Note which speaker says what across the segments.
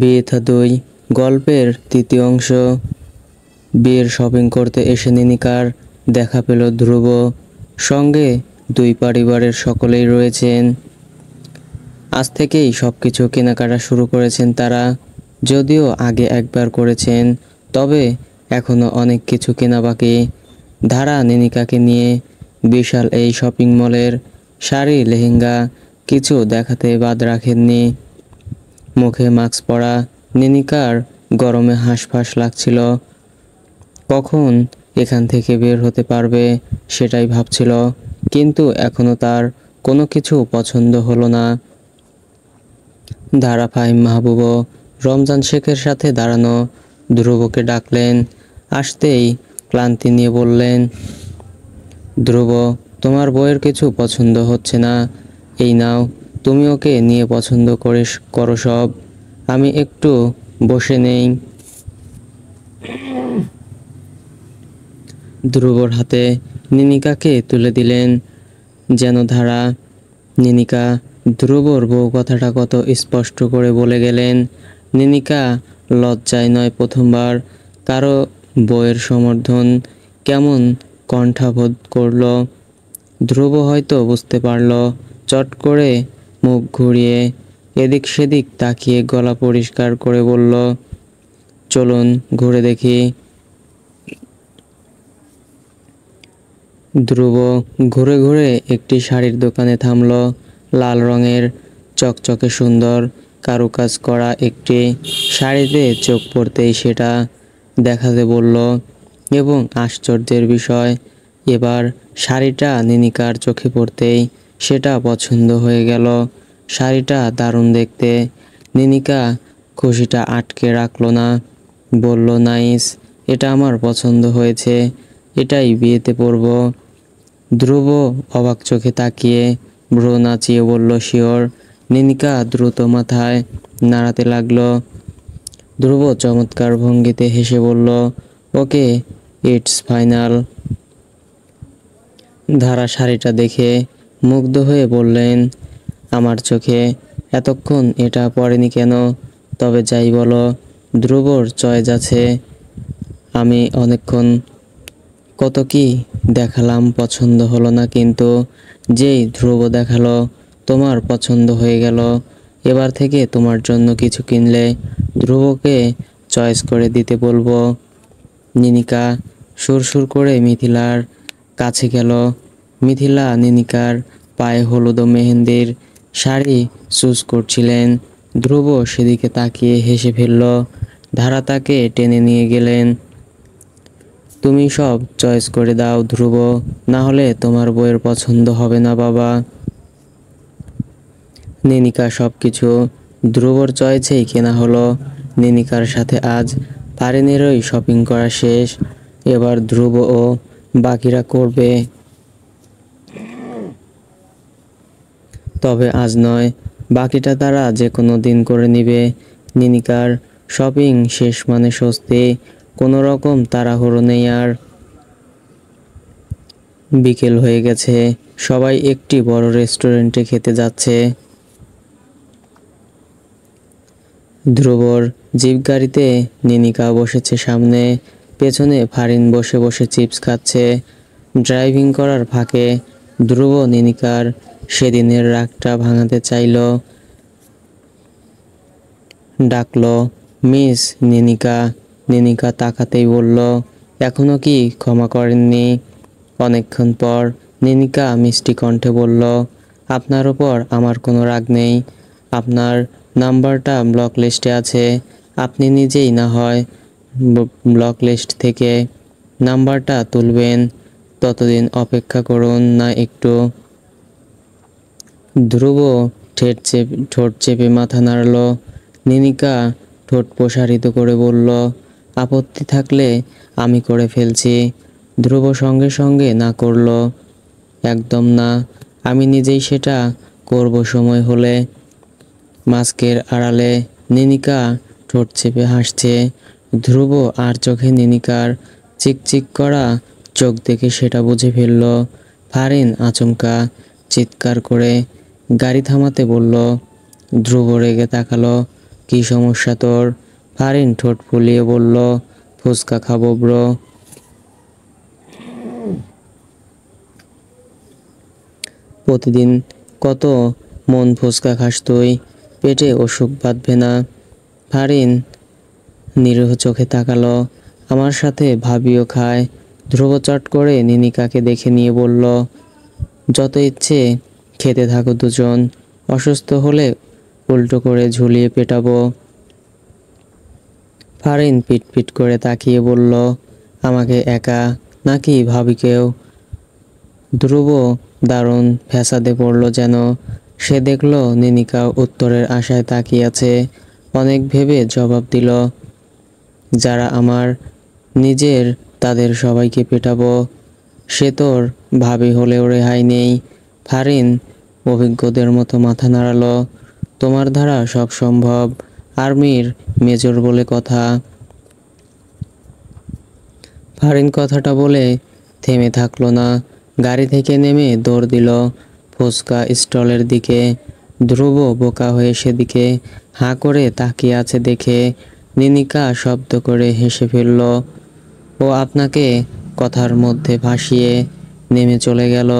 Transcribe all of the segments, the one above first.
Speaker 1: বিথা ২ গল্পের তৃতীয় অংশ। বিয়ের শপিং করতে এসে নিনিকার দেখা পেল ধ্রুব, সঙ্গে দুই পরিবারের সকলেই রয়েছেন। আজ থেকেই সবকিছু কেনাকাটা শুরু করেছেন তারা, যদিও আগে একবার করেছেন, তবে এখনও অনেক কিছু কেনা বাকি। ধারা নিনিকাকে নিয়ে বিশাল এই শপিং মলের শাড়ি, লেহেঙ্গা কিছু দেখাতে বাদ রাখেননি। মুখে মাস্ক পরা নিনিকার গরমে হাঁসফাঁস লাগছিল। কখন এখান থেকে বের হতে পারবে সেটাই ভাবছিল, কিন্তু এখনও তার কোনো কিছু পছন্দ হলো না। ধারা ফাহিম মাহবুবও রমজান শেখের সাথে দাঁড়ানো ধ্রুবকে ডাকলেন। আসতেই ক্লান্তি নিয়ে বললেন, ধ্রুব, তোমার বইয়ের কিছু পছন্দ হচ্ছে না, এই নাও, তুমি ওকে নিয়ে পছন্দ করো সব, আমি একটু বসে নেই। ধ্রুবর হাতে নিনিকাকে তুলে দিলেন যেন ধারা। নিনিকা ধ্রুবর বউ কথাটা কত স্পষ্ট করে বলে গেলেন। নিনিকা লজ্জায় নয় প্রথমবার কারো বউয়ের সমর্থন কেমন কণ্ঠাবোধ করল। ধ্রুব হয়তো বুঝতে পারল। চট করে মুখ ঘুরিয়ে এদিক সেদিক তাকিয়ে গলা পরিষ্কার করে বলল, চলুন ঘুরে দেখি। ধ্রুব ঘুরে ঘুরে একটি শাড়ির দোকানে থামল। লাল রঙের চকচকে সুন্দর কারুকাজ করা একটি শাড়িতে চোখ পড়তেই সেটা দেখাতে বলল, এবং আশ্চর্যের বিষয়, এবার শাড়িটা নিনিকার চোখে পড়তেই সেটা পছন্দ হয়ে গেল। শাড়িটা দারুণ দেখতে। নিনিকা খুশিটা আটকে রাখল না, বলল, নাইস, এটা আমার পছন্দ হয়েছে, এটাই বিয়েতে পরব। ধ্রুব অবাক চোখে তাকিয়ে ভ্রু নাচিয়ে বলল, শিওর। নিনিকা দ্রুত মাথায় নাড়াতে লাগলো। ধ্রুব চমৎকার ভঙ্গিতে হেসে বলল, ওকে, ইটস ফাইনাল। ধারা শাড়িটা দেখে মুগ্ধ হয়ে বললেন, আমার চোখে এতক্ষণ এটা পড়েনি কেন? তবে যাই বলো, ধ্রুবর চয়েস আছে। আমি অনেকক্ষণ কত কি দেখালাম, পছন্দ হলো না, কিন্তু যেই ধ্রুব দেখালো তোমার পছন্দ হয়ে গেল। এবার থেকে তোমার জন্য কিছু কিনলে ধ্রুবকে চয়েস করে দিতে বলবো। নিনিকা সুরসুর করে মিথিলার কাছে গেল। মিথিলা নিনিকার পায়ে হলুদ ও মেহেন্দির শাড়ি চুজ করছিলেন। ধ্রুব সেদিকে তাকিয়ে হেসে ফেলল। ধারা তাকে টেনে নিয়ে গেলেন। তুমি সব চয়েস করে দাও ধ্রুব, না হলে তোমার বইয়ের পছন্দ হবে না বাবা। নিনিকা সব কিছু ধ্রুবর চয়েসেই কেনা হলো। নিনিকার সাথে আজ ফারিনেরই শপিং করা শেষ। এবার ধ্রুব ও বাকিরা করবে, তবে আজ নয়, বাকিটা তারা যে কোনো দিন করে নিবে। নিনিকার শপিং শেষ মানে স্বস্তি, কোনো রকম তাড়াহুড়ো নেই আর। বিকেল হয়ে গেছে, সবাই একটি বড় রেস্টুরেন্টে খেতে যাচ্ছে। ধ্রুবর জিপ গাড়িতে নিনিকা বসেছে সামনে, পেছনে ফারিন বসে বসে চিপস খাচ্ছে। ড্রাইভিং করার ফাঁকে ধ্রুব নিনিকার সেদিনের রাগটা ভাঙাতে চাইল। ডাকলো, মিস নিনিকা। নিনিকা তাকাতেই বলল, এখনো কি ক্ষমা করেননি? অনেকক্ষণ পর নিনিকা মিষ্টি কণ্ঠে বলল, আপনার ওপর আমার কোনো রাগ নেই। আপনার নাম্বারটা ব্লক লিস্টে আছে, আপনি নিজেই না হয় ব্লক লিস্ট থেকে নাম্বারটা তুলবেন, ততদিন অপেক্ষা করুন না একটু। ধ্রুব ঠোঁট চেপে মাথা নাড়ল। নিনিকা ঠোঁট প্রসারিত করে বলল, আপত্তি থাকলে আমি করে ফেলছি। ধ্রুব সঙ্গে সঙ্গে না করল, একদম না, আমি নিজেই সেটা করব সময় হলে। মাস্কের আড়ালে নিনিকা ঠোঁট চেপে হাসছে। ধ্রুব আর চোখে নিনিকার চিকচিক করা চোখ দেখে সেটা বুঝে ফেলল। ফারিন আচমকা চিৎকার করে গাড়ি থামাতে বলল। ধ্রুব রেগে তাকালো। কি সমস্যা তোর? ফারিন ঠোঁট ফুলিয়ে বলল, ফুচকা খাবো ব্রো। প্রতিদিন কত মন ফুচকা খাস তুই? পেটে অসুখ বাঁধবে না? ফারিন নিরীহ চোখে তাকালো। আমার সাথে ভাবিও খায়। ধ্রুব চট করে নিনিকাকে দেখে নিয়ে বলল, যত ইচ্ছে খেতে থাকো দুজন, অসুস্থ হলে উল্টো করে ঝুলিয়ে পেটাবো। ফারিন পিটপিট করে তাকিয়ে বলল, আমাকে একা নাকি ভাবিকেও? ধ্রুব দারুণ ফ্যাসাদে পড়ল যেন। সে দেখল নিনিকা উত্তরের আশায় তাকিয়ে আছে। অনেক ভেবে জবাব দিল, যারা আমার নিজের তাদের সবাইকে পেটাবো। সে তোর ভাবি হলেও রেহাই নেই। ফারিন অভিজ্ঞদের মতো মাথা নাড়ালো। তোমার দ্বারা সব সম্ভব, আর্মির মেজর বলে কথা। ফারিন কথাটা বলে থেমে থাকলো না। গাড়ি থেকে নেমে দৌড় দিল ফুচকা স্টলের দিকে। ধ্রুব বোকা হয়ে সেদিকে হাঁ করে তাকিয়ে আছে দেখে নিনিকা শব্দ করে হেসে ফেলল। ও আপনাকে কথার মধ্যে ভাসিয়ে নেমে চলে গেল।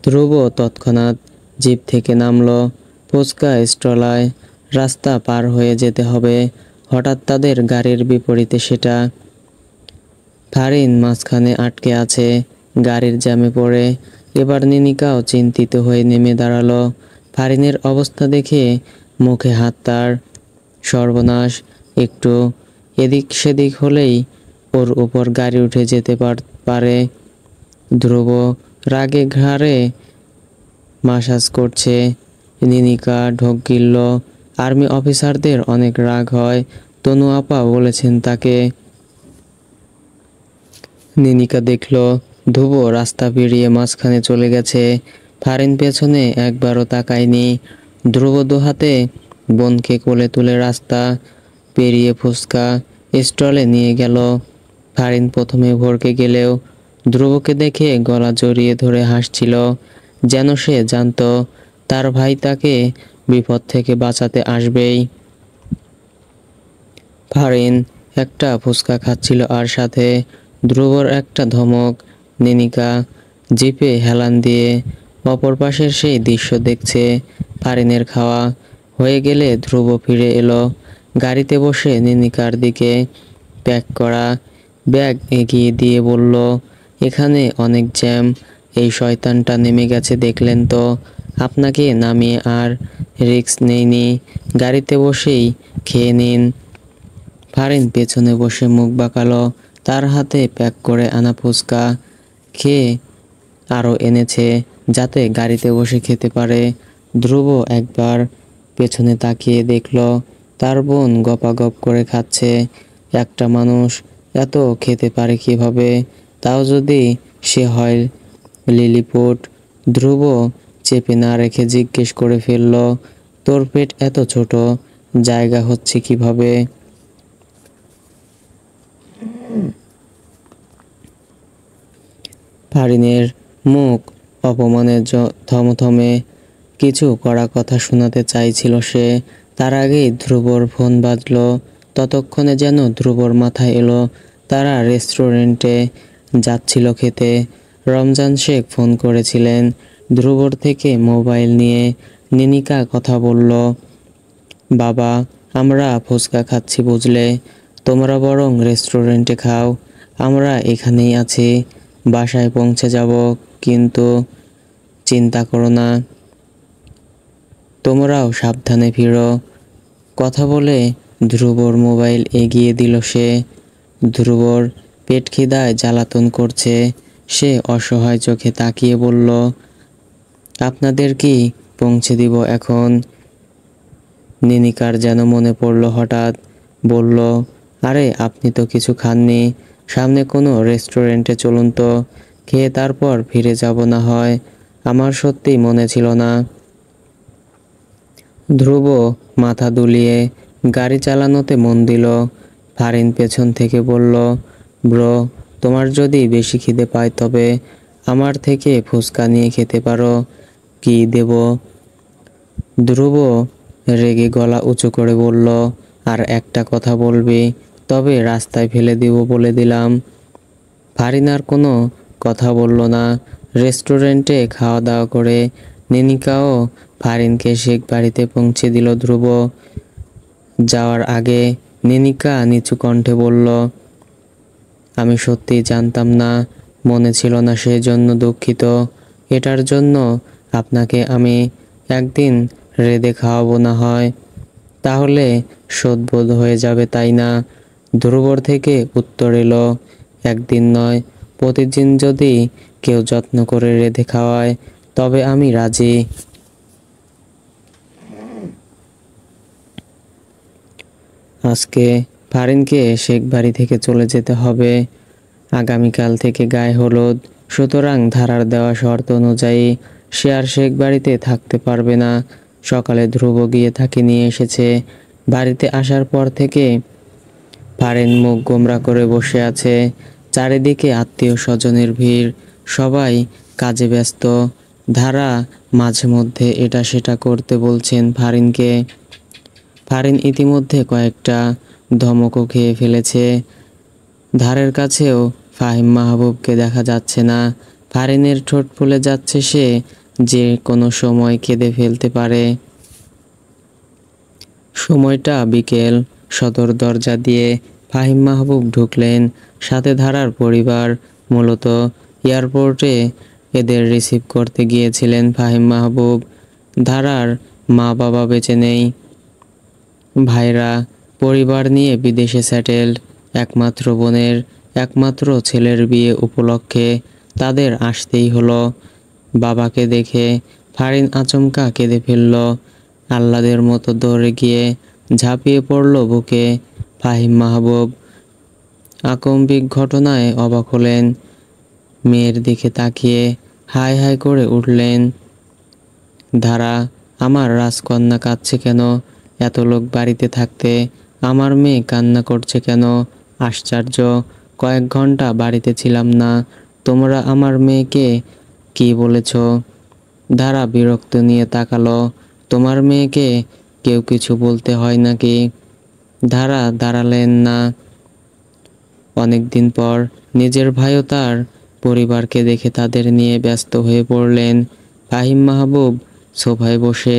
Speaker 1: ধ্রুব তৎক্ষণাৎ জিপ থেকে নামলো। ফুচকা স্টলায় রাস্তা পার হয়ে যেতে হবে। হঠাৎ তাদের গাড়ির বিপরীতে সেটা। ফারিন মাঝখানে আটকে আছে, গাড়ির জ্যামে পড়ে। এবার নিনিকাও চিন্তিত হয়ে নেমে দাঁড়ালো। ফারিনের অবস্থা দেখে মুখে হাত তার। সর্বনাশ, একটু এদিক সেদিক হলেই ওর উপর গাড়ি উঠে যেতে পারে। ধ্রুব রাগে ঘাড়ে মাসাজ করছে। নিনিকা ঢোক গিলল। আর্মি অফিসারদের অনেক রাগ হয়, তনু আপা বলেছেন তাকে। নিনিকা দেখল ধ্রুব রাস্তা পেরিয়ে মাঝখানে চলে গেছে। ফারিন পেছনে একবারও তাকায়নি। ধ্রুব দুহাতে বোনকে কোলে তুলে রাস্তা পেরিয়ে ফুচকা স্টলে নিয়ে গেল। ফারিন প্রথমে ভড়কে গেলেও ধ্রুবকে দেখে গলা জড়িয়ে ধরে হাসছিল, যেন সে জানতো তার ভাই তাকে বিপদ থেকে বাঁচাতে আসবেই। ফারিন একটা ফুচকা খাচ্ছিল আর সাথে ধ্রুবর একটা ধমক। নিনিকা জিপে হেলান দিয়ে অপর পাশের সেই দৃশ্য দেখছে। ফারিনের খাওয়া হয়ে গেলে ধ্রুব ফিরে এলো। গাড়িতে বসে নিনিকার দিকে প্যাক করা ব্যাগ এগিয়ে দিয়ে বলল, এখানে অনেক জ্যাম, এই শয়তানটা নেমে গেছে দেখলেন তো। আপনাকে নামিয়ে আর রিস্ক নেইনি, গাড়িতে বসেই খেয়ে নিন। ফারিন পেছনে বসে মুখ বাঁকালো। তার হাতে প্যাক করে আনা ফুচকা খেয়ে আরও এনেছে, যাতে গাড়িতে বসে খেতে পারে। ধ্রুব একবার পেছনে তাকিয়ে দেখল তার বোন গপাগপ করে খাচ্ছে। একটা মানুষ এত খেতে পারে কিভাবে, তাও যদি সে হয় লিলিপুট। ধ্রুব চেপে না রেখে জিজ্ঞেস করে ফেলল, তোর পেট এত ছোট, জায়গা হচ্ছে কিভাবে? ফারিনের মুখ অপমানে থমথমে। কিছু কড়া কথা শোনাতে চাইছিল সে, তার আগেই ধ্রুবর ফোন বাজল। ততক্ষণে যেন ধ্রুবর মাথায় এলো তারা রেস্টুরেন্টে যাচ্ছিল খেতে। রমজান শেখ ফোন করেছিলেন। ধ্রুবর থেকে মোবাইল নিয়ে নিনিকা কথা বলল, বাবা, আমরা ফুচকা খাচ্ছি বুঝলে, তোমরা বরং রেস্টুরেন্টে খাও, আমরা এখানেই আছি, বাসায় পৌঁছে যাব। কিন্তু চিন্তা করো না, তোমরাও সাবধানে ফিরো। কথা বলে ধ্রুবর মোবাইল এগিয়ে দিল সে। ধ্রুবর পেট খিদায় জ্বালাতন করছে। সে অসহায় চোখে তাকিয়ে বলল, আপনাদের কি পৌঁছে দিব এখন? নিনিকার যেন মনে পড়ল হঠাৎ। বলল, আরে আপনি তো কিছু খাননি, সামনে কোনো রেস্টুরেন্টে চলুন তো, খেয়ে তারপর ফিরে যাব না হয়। আমার সত্যিই মনে ছিল না। ধ্রুব মাথা দুলিয়ে গাড়ি চালানোতে মন দিল। ফারিন পেছন থেকে বলল, ব্রো, তোমার যদি বেশি খিদে পায় তবে আমার থেকে ফুচকা নিয়ে খেতে পারো। কি দেব? ধ্রুব রেগে গলা উঁচু করে বলল, আর একটা কথা বলবি, তবে রাস্তায় ফেলে দিব বলে দিলাম। ফারিন আর কোনো কথা বলল না। রেস্টুরেন্টে খাওয়া দাওয়া করে নিনিকাও ফারিনকে শেখ বাড়িতে পৌঁছে দিল ধ্রুব। যাওয়ার আগে নিনিকা নিচু কণ্ঠে বলল, আমি সত্যিই জানতাম না, মনে ছিল না, সেই জন্য দুঃখিত। এটার জন্য আপনাকে আমি একদিন রেঁধে খাওয়াবো না হয়, তাহলে শোধবোধ হয়ে যাবে, তাই না? ধ্রুবর থেকে উত্তর এলো, একদিন নয়, প্রতিদিন যদি কেউ যত্ন করে রেঁধে খাওয়ায় তবে আমি রাজি। আজকে ফারিনকে শেখ বাড়ি থেকে চলে যেতে হবে। আগামীকাল থেকে গায়ে হলুদ, সুতরাং ধারার দেওয়া শর্ত অনুযায়ী সে আর শেখ বাড়িতে থাকতে পারবে না। সকালে ধ্রুব গিয়ে তাকে নিয়ে এসেছে। বাড়িতে আসার পর থেকে ফারিন মুখ গোমরা করে বসে আছে। চারিদিকে আত্মীয় স্বজনের ভিড়, সবাই কাজে ব্যস্ত। ধারা মাঝে মধ্যে এটা সেটা করতে বলছেন ফারিনকে। ফারিন ইতিমধ্যে কয়েকটা ধমকও খেয়ে ফেলেছে। ধারের কাছেও ফাহিম মাহবুবকে দেখা যাচ্ছে না। ফারিনের ঠোঁট ফুলে যাচ্ছে, সে যে কোনো সময় কেঁদে ফেলতে পারে। সময়টা বিকেল। সদর দরজা দিয়ে ফাহিম মাহবুব ঢুকলেন, সাথে ধারার পরিবার। মূলত এয়ারপোর্টে এদের রিসিভ করতে গিয়েছিলেন ফাহিম মাহবুব। ধারার মা বাবা বেঁচে নেই, ভাইরা পরিবার নিয়ে বিদেশে সেটেলড। একমাত্র বোনের একমাত্র ছেলের বিয়ে উপলক্ষে তাদের আসতেই হলো। বাবাকে দেখে ফারিন আচমকা কেঁদে ফেলল। আহ্লাদের মতো দৌড়ে গিয়ে ঝাঁপিয়ে পড়ল বুকে। ফাহিম মাহবুব আকস্মিক ঘটনায় অবাক হলেন। মেয়ের দিকে তাকিয়ে হাই হাই করে উঠলেন, ধারা, আমার রাজকন্যা কাঁদছে কেন? এত লোক বাড়িতে থাকতে আমার মেয়ে কান্না করছে কেন? আশ্চর্য, কয়েক ঘন্টা বাড়িতে ছিলাম না, তোমরা আমার মেয়েকে কি বলেছ? ধারা বিরক্ত নিয়ে তাকালো, তোমার মেয়েকে কেউ কিছু বলতে হয় নাকি? ধারা দাঁড়ালেন না। অনেকদিন পর নিজের ভাইও তার পরিবারকে দেখে তাদের নিয়ে ব্যস্ত হয়ে পড়লেন। ফাহিম মাহবুব সোফায় বসে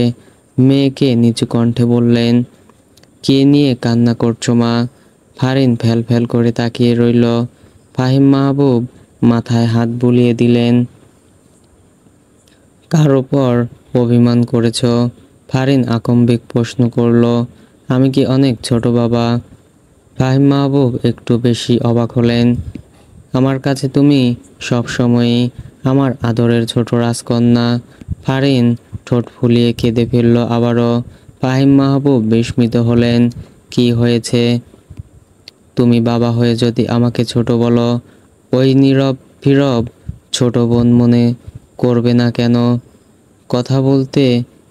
Speaker 1: মেয়েকে নিচু কণ্ঠে বললেন, কে নিয়ে কান্না করছো মা? ফারিন ফ্যাল ফ্যাল করে তাকিয়ে রইল। ফাহিম মাহবুব মাথায় হাত বুলিয়ে দিলেন, কার ওপর অভিমান করেছ? ফারিন আকস্মিক প্রশ্ন করল, আমি কি অনেক ছোট বাবা? ফাহিম মাহবুব একটু বেশি অবাক হলেন। আমার কাছে তুমি সব সময়ই আমার আদরের ছোট রাজকন্যা। ফারিন ঠোঁট ফুলিয়ে কেঁদে ফেলল আবারও। ফাহিম মাহবুব বিস্মিত হলেন, কি হয়েছে? তুমি বাবা হয়ে যদি আমাকে ছোট বলো, ওই নীরব ফিরব ছোট বোন মনে করবে না কেন? কথা বলতে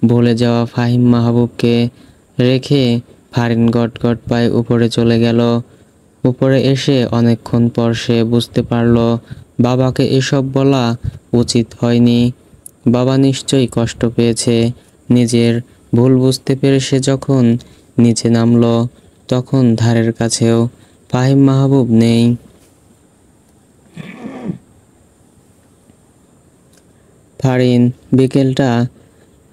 Speaker 1: ভুলে যাওয়া ফাহিম মাহবুবকে রেখে ফারিন গটগট পায়ে উপরে চলে গেল। উপরে এসে অনেকক্ষণ পর সে বুঝতে পারল বাবাকে এসব বলা উচিত হয়নি। বাবা নিশ্চয়ই কষ্ট পেয়েছে। নিজের ভুল বুঝতে পেরে সে যখন নিচে নামল, তখন ধারের কাছেও ফাহিম মাহবুব নেই। ফারিন বিকেলটা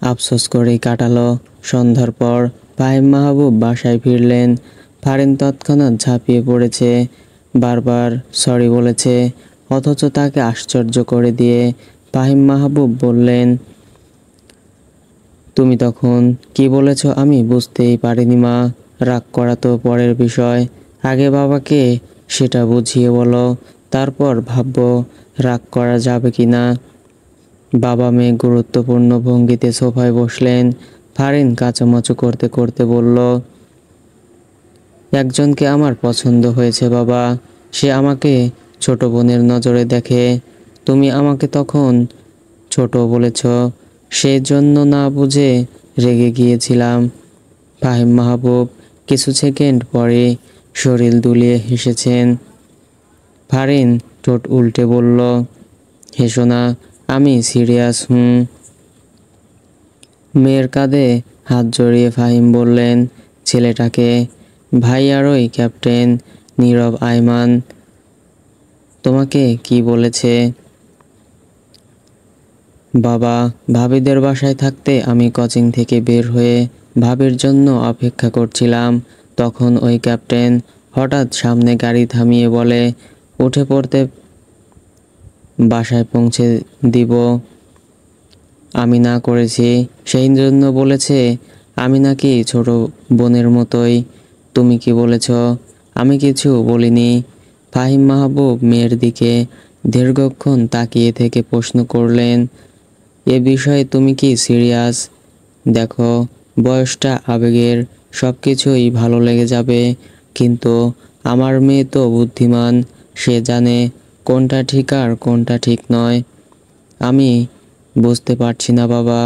Speaker 1: আফসোস করেই কাটালো। সন্ধ্যার পর ফাহিম মাহবুব বাসায় ফিরলেন। ফারিন তৎক্ষণাৎ ঝাঁপিয়ে পড়েছে, বারবার সরি বলেছে, অথচ তাকে আশ্চর্য করে দিয়ে ফাহিম মাহবুব বললেন, তুমি তখন কি বলেছ আমি বুঝতেই পারিনি মা। রাগ করা তো পরের বিষয়, আগে বাবাকে সেটা বুঝিয়ে বলো, তারপর ভাববো রাগ করা যাবে কি না। বাবা মেয়ে গুরুত্বপূর্ণ ভঙ্গিতে সোফায় বসলেন। ফারিন কাঁচামাচু করতে করতে বলল, একজনকে আমার পছন্দ হয়েছে বাবা, সে আমাকে ছোট বোনের নজরে দেখে। তুমি আমাকে তখন ছোট বলেছ, সেই জন্য না বুঝে রেগে গিয়েছিলাম। ফাহিম মাহবুব কিছু সেকেন্ড পরে শরীর দুলিয়ে হেসেছেন। ফারিন ঠোঁট উল্টে বলল, হেসো না, আমি সিরিয়াস। মেয়ের কাঁধে হাত জড়িয়ে ফাহিম বললেন ছেলেটাকে। ভাই আর ওই ক্যাপ্টেন নীরব। আয়মান তোমাকে কি বলেছে? বাবা, ভাবিদের বাসায় থাকতে আমি কোচিং থেকে বের হয়ে ভাবির জন্য অপেক্ষা করছিলাম। তখন ওই ক্যাপ্টেন হঠাৎ সামনে গাড়ি থামিয়ে বলে উঠে পড়তে, বাসায় পৌঁছে দিব। আমি না করেছি, সেই জন্য বলেছে আমি নাকি ছোট বোনের মতোই। তুমি কি বলেছ? আমি কিছু বলিনি। ফাহিম মাহবুব মেয়ের দিকে দীর্ঘক্ষণ তাকিয়ে থেকে প্রশ্ন করলেন, এ বিষয়ে তুমি কি সিরিয়াস? দেখো, বয়সটা আবেগের, সব কিছুই ভালো লেগে যাবে, কিন্তু আমার মেয়ে তো বুদ্ধিমান, সে জানে কোনটা ঠিক আর কোনটা ঠিক নয়। আমি বুঝতে পারছি না বাবা।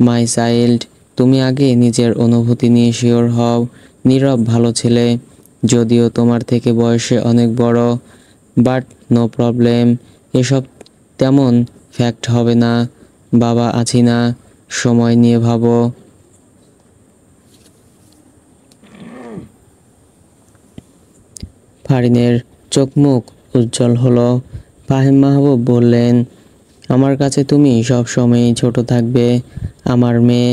Speaker 1: মাই চাইল্ড, তুমি আগে নিজের অনুভূতি নিয়ে শিওর হও। নীরব ভালো ছেলে, যদিও তোমার থেকে বয়সে অনেক বড়, বাট নো প্রবলেম। এসব তেমন ফ্যাক্ট হবে না। বাবা আছি না, সময় নিয়ে ভাবো। ফারিনের চোখ মুখ উজ্জ্বল হলো। ফাহিম মাহবুব বললেন, আমার কাছে তুমি সব সময়ই ছোট থাকবে। আমার মেয়ে,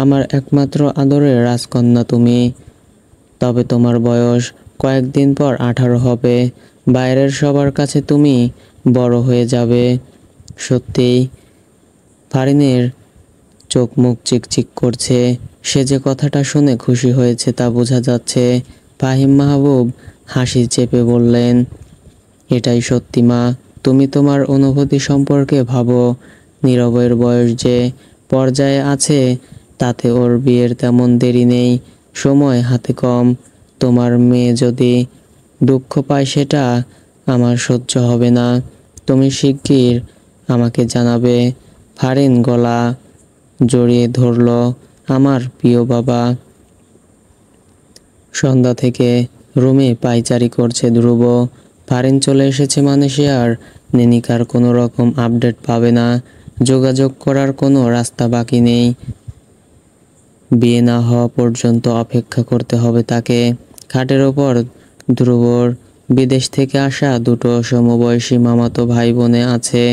Speaker 1: আমার একমাত্র আদরের রাজকন্যা তুমি। তবে তোমার বয়স কয়েকদিন পর 18 হবে। বাইরের সবার কাছে তুমি বড় হয়ে যাবে। সত্যিই। ফারিনের চোখ মুখ চিকচিক করছে। সে যে কথাটা শুনে খুশি হয়েছে তা বোঝা যাচ্ছে। ফাহিম মাহবুব হাসি চেপে বললেন, এটাই সত্যি মা। তুমি তোমার অনুভূতি সম্পর্কে ভাবো। নীরবের বয়স যে পর্যায়ে আছে, তাতে ওর বিয়ের তেমন দেরি নেই, সময় হাতে কম। তোমার মেয়ে যদি দুঃখ পায় সেটা আমার সহ্য হবে না। তুমি শিগগির আমাকে জানাবে। ফারিন গলা জড়িয়ে ধরল, আমার প্রিয় বাবা। সন্ধ্যা থেকে রুমে পায়চারি করছে ধ্রুব। ফারিন চলে এসেছে মানে সে আর নেনিকার কোনো রকম আপডেট পাবে না। যোগাযোগ করার কোনো রাস্তা বাকি নেই। বিয়ে না হওয়া পর্যন্ত অপেক্ষা করতে হবে তাকে। খাটের ওপর ধ্রুবর বিদেশ থেকে আসা দুটো সমবয়সী মামাতো ভাই বোনে আছে,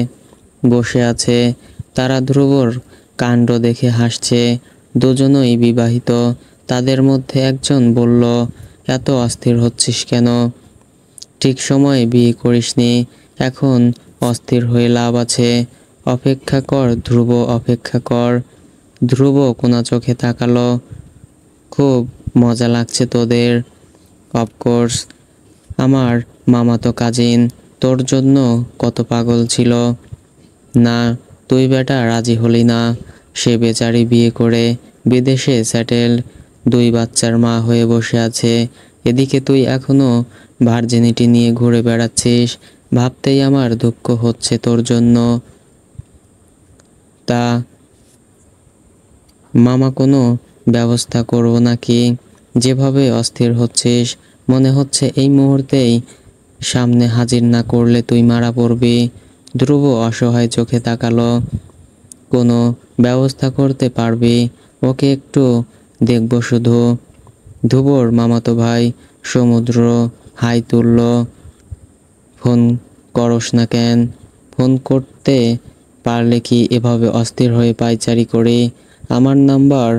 Speaker 1: বসে আছে। তারা ধ্রুবর কাণ্ড দেখে হাসছে। দুজনই বিবাহিত। তাদের মধ্যে একজন বলল, এত অস্থির হচ্ছিস কেন? ঠিক সময়ে বিয়ে করিসনি, এখন অস্থির হয়ে লাভ আছে। অপেক্ষা কর ধ্রুব, অপেক্ষা কর। ধ্রুব কোনা চোখে তাকালো, খুব মজা লাগছে তোদের? অফকোর্স, আমার মামাতো কাজিন তোর জন্য কত পাগল ছিল। না, তুই বেটা রাজি হলি না। সে বেচারি বিয়ে করে বিদেশে সেটেলড, 2 বাচ্চার মা হয়ে বসে আছে। এদিকে তুই এখনো ভার্জিনিটি নিয়ে ঘুরে বেড়াচ্ছিস। ভাবতেই আমার দুঃখ হচ্ছে তোর জন্য। তা মামা কোনো ব্যবস্থা করব নাকি? যেভাবে অস্থির হচ্ছিস, মনে হচ্ছে এই মুহূর্তেই সামনে হাজির না করলে তুই মারা পড়বি। ধ্রুব অসহায় চোখে তাকালো। কোনো ব্যবস্থা করতে পারবি? ওকে একটু দেখব শুধু। ধ্রুবর মামাতো ভাই সমুদ্র হাই তুলল, ফোন করস না কেন? ফোন করতে পারলে কি এভাবে অস্থির হয়ে পায়চারি করি? আমার নাম্বার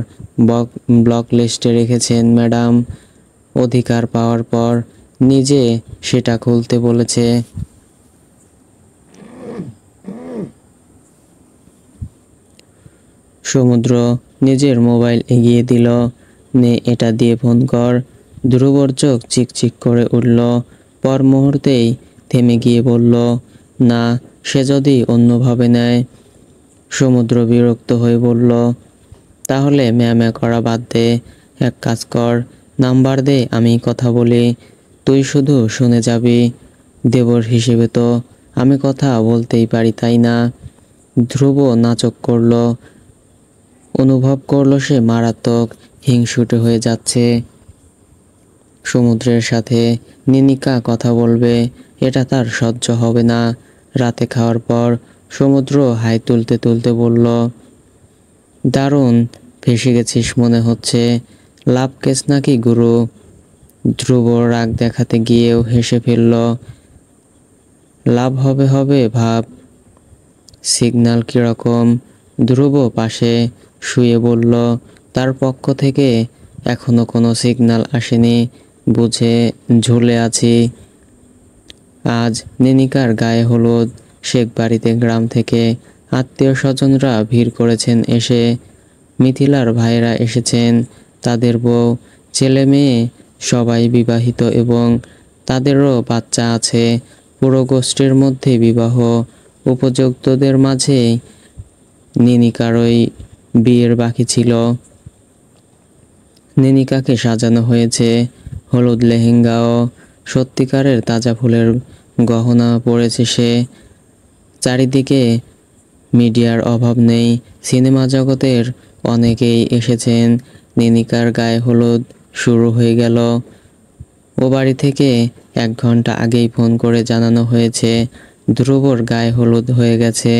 Speaker 1: ব্লক লিস্টে রেখেছেন ম্যাডাম। অধিকার পাওয়ার পর নিজে সেটা খুলতে বলেছে। সমুদ্র নিজের মোবাইল এগিয়ে দিল, নে এটা দিয়ে ফোন কর। ধ্রুবর চোখ চিকচিক করে উঠল। পর মুহূর্তেই থেমে গিয়ে বলল, না, সে যদি অন্যভাবে নেয়। সমুদ্র বিরক্ত হয়ে বলল, তাহলে ম্যামে করা বাদ দে, এক কাজ কর, নাম্বার দে, আমি কথা বলি, তুই শুধু শুনে যাবি। দেবর হিসেবে তো আমি কথা বলতেই পারি, তাই না? ধ্রুব নাচক করলো, অনুভব করলো সে মারাত্মক হিংসুটে হয়ে যাচ্ছে। সমুদ্রের সাথে নিনিকা কথা বলবে, এটা তার সহ্য হবে না। রাতে খাওয়ার পর সমুদ্র হাই তুলতে তুলতে বলল, দারুণ, ফেঁসে গেছিস মনে হচ্ছে। লাভ কেস নাকি গুরু? ধ্রুব রাগ দেখাতে গিয়েও হেসে ফেলল। লাভ হবে হবে ভাব। সিগন্যাল কিরকম? ধ্রুব পাশে শুয়ে বলল। তার পক্ষ থেকে এখনো কোনো সিগন্যাল আসেনি, বুঝে ঝুলে আছি। আজ নিনিকার গায়ে হলুদ। শেখ বাড়িতে গ্রাম থেকে আত্মীয় স্বজনরা ভিড় করেছেন এসে। মিথিলার ভাইরা এসেছেন, তাদের বউ, ছেলে মেয়ে সবাই বিবাহিত এবং তাদেরও বাচ্চা আছে। পুরো গোষ্ঠীর মধ্যে বিবাহ উপযুক্তদের মাঝে নিনিকারই বিয়ের বাকি ছিল। নিনিকাকে সাজানো হয়েছে হলুদ লেহেঙ্গা ও সত্যিকারের তাজা ফুলের গহনা পরেছে সে। চারিদিকে মিডিয়ার অভাব নেই, সিনেমা জগতের অনেকেই এসেছেন। নিনিকার গায়ে হলুদ শুরু হয়ে গেল। ও বাড়ি থেকে 1 ঘন্টা আগেই ফোন করে জানানো হয়েছে ধ্রুবর গায়ে হলুদ হয়ে গেছে।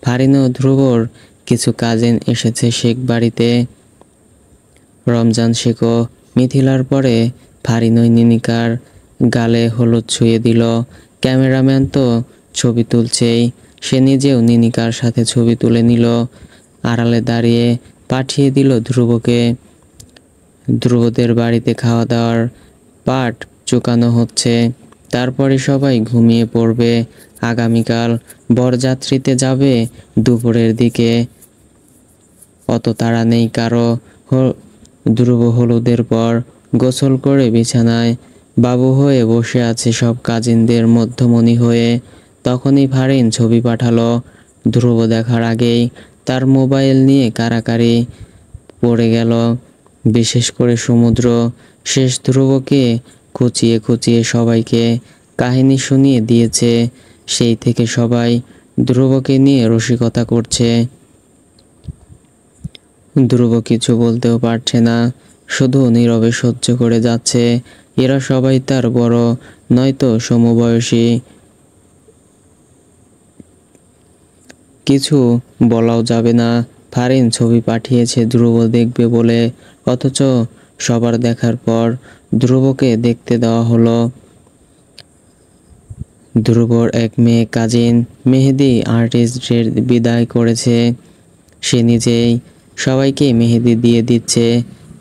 Speaker 1: ফারিন ও ধ্রুবর কিছু কাজিন এসেছে শেখ বাড়িতে। রমজান শেখও মিথিলার পরে ফারিনই নিনিকার গালে হলুদ ছুঁয়ে দিল। ক্যামেরাম্যান তো ছবি তুলছেই, সে নিজেও নিনিকার সাথে ছবি তুলে নিল। আড়ালে দাঁড়িয়ে পাঠিয়ে দিল ধ্রুবকে। ধ্রুবদের বাড়িতে খাওয়া দাওয়ার পাট চুকানো হচ্ছে, তারপরে সবাই ঘুমিয়ে পড়বে। আগামীকাল বরযাত্রীতে যাবে দুপুরের দিকে। অত তাড়া নেই কারো। ধ্রুব হলুদের পর গোসল করে বিছানায় বাবু হয়ে বসে আছে সব কাজিনদের মধ্যমণি হয়ে। তখনই ফারিন ছবি পাঠালো। ধ্রুব দেখার আগেই তার মোবাইল নিয়ে কাড়াকাড়ি পড়ে গেল, বিশেষ করে সমুদ্র। শেষ ধ্রুবকে খুঁচিয়ে খুঁচিয়ে সবাইকে কাহিনী শুনিয়ে দিয়েছে। সেই থেকে সবাই ধ্রুবকে নিয়ে রসিকতা করছে। ধ্রুব কিছু বলতেও পারছে না, শুধু নীরবে সহ্য করে যাচ্ছে। এরা সবাই তার বড়, নয়তো সমবয়সী। কিছু বলাও যাবে না। ফারিন ছবি পাঠিয়েছে ধ্রুব দেখবে বলে, অথচ সবার দেখার পর ধ্রুবকে দেখতে দেওয়া হলো। ধ্রুবর এক মেয়ে কাজিন মেহেদি আর্টিস্টের বিদায় করেছে। সে নিজেই সবাইকে মেহেদি দিয়ে দিচ্ছে।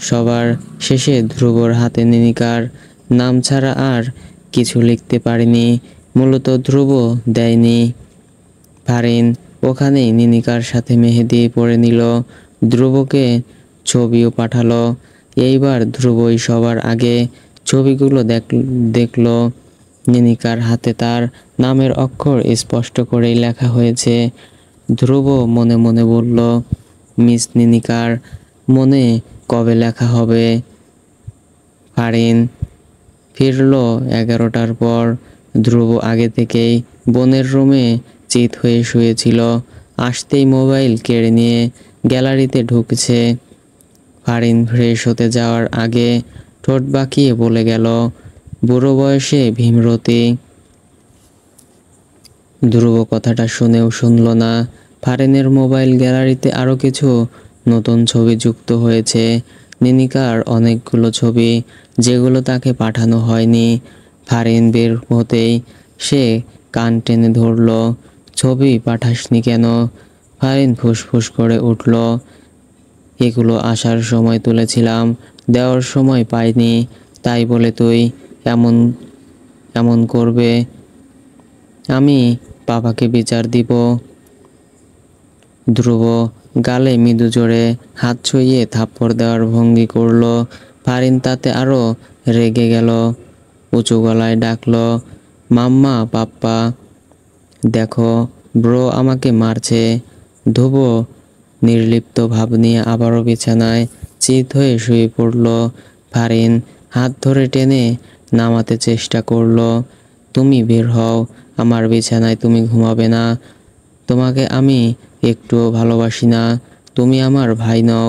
Speaker 1: সবার শেষে ধ্রুবর হাতে নিনিকার নাম ছাড়া আর কিছু লিখতে পারেনি। মূলত ধ্রুব দেয়নি। ফারিন ওখানেই নিনিকার সাথে মেহেদি পরে নিল। ধ্রুবকে ছবিও পাঠালো। এইবার ধ্রুবই সবার আগে ছবিগুলো দেখলো। নিনিকার হাতে তার নামের অক্ষর স্পষ্ট করেই লেখা হয়েছে। ধ্রুব মনে মনে বলল, মিস নিনিকার মনে কবে লেখা হবে? ফারিন ফিরল 11টার পর। ধ্রুব আগে থেকেই বোনের রুমে চিত হয়ে শুয়েছিল। আসতেই মোবাইল কেড়ে নিয়ে গ্যালারিতে ঢুকছে। ফারিন ফ্রেশ হতে যাওয়ার আগে ঠোঁট বাঁকিয়ে বলে গেল, বুড়ো বয়সে ভীমরতি। ধ্রুব কথাটা শুনেও শুনল না। ফারিনের মোবাইল গ্যালারিতে আরও কিছু নতুন ছবি যুক্ত হয়েছে। নিনিকার অনেকগুলো ছবি, যেগুলো তাকে পাঠানো হয়নি। ফারিন বের হতেই সে কান টেনে ধরল। ছবি পাঠাসনি কেন? ফারিন ফুসফুস করে উঠল, এগুলো আসার সময় তুলেছিলাম, দেওয়ার সময় পাইনি, তাই বলে তুই এমন এমন করবে? আমি বাবাকে বিচার দিব। ধ্রুব গালে মৃদু জোরে হাত ছুঁয়ে থাপ্পড় দেওয়ার ভঙ্গি করল। ফারিন তাতে আরো রেগে গেল, উঁচু গলায় ডাকলো, মাম্মা, পাপ্পা। দেখো ব্রো আমাকে মারছে। ধ্রুব নির্লিপ্ত ভাব নিয়ে আবারও বিছানায় চিত হয়ে শুয়ে পড়ল। ফারিন হাত ধরে টেনে নামাতে চেষ্টা করলো। তুমি বের হও, আমার বিছানায় তুমি ঘুমাবে না। তোমাকে আমি একটুও ভালোবাসি না। তুমি আমার ভাই নও,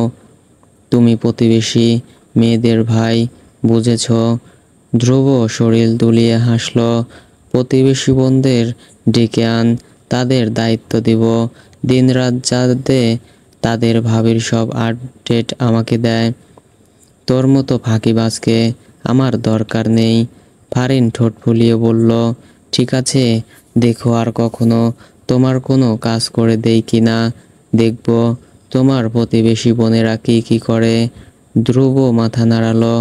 Speaker 1: তুমি প্রতিবেশী মেয়েদের ভাই, বুঝেছ? ধ্রুব শরীর দুলিয়ে হাসল। প্রতিবেশী বোনদের ডেকে আন, তাদের দায়িত্ব দিব। দিনরাত যাতে তাদের ভাবির সব আপডেট আমাকে দেয়। তোর মতো ফাঁকিবাজকে আমার দরকার নেই। ফারিন ঠোঁট ফুলিয়ে বলল, ঠিক আছে, দেখো আর কখনো তোমার কোনো কাজ করে দেই কিনা। দেখব তোমার প্রতিবেশী বোনেরা কি কি করে। ধ্রুব মাথা নাড়ালো।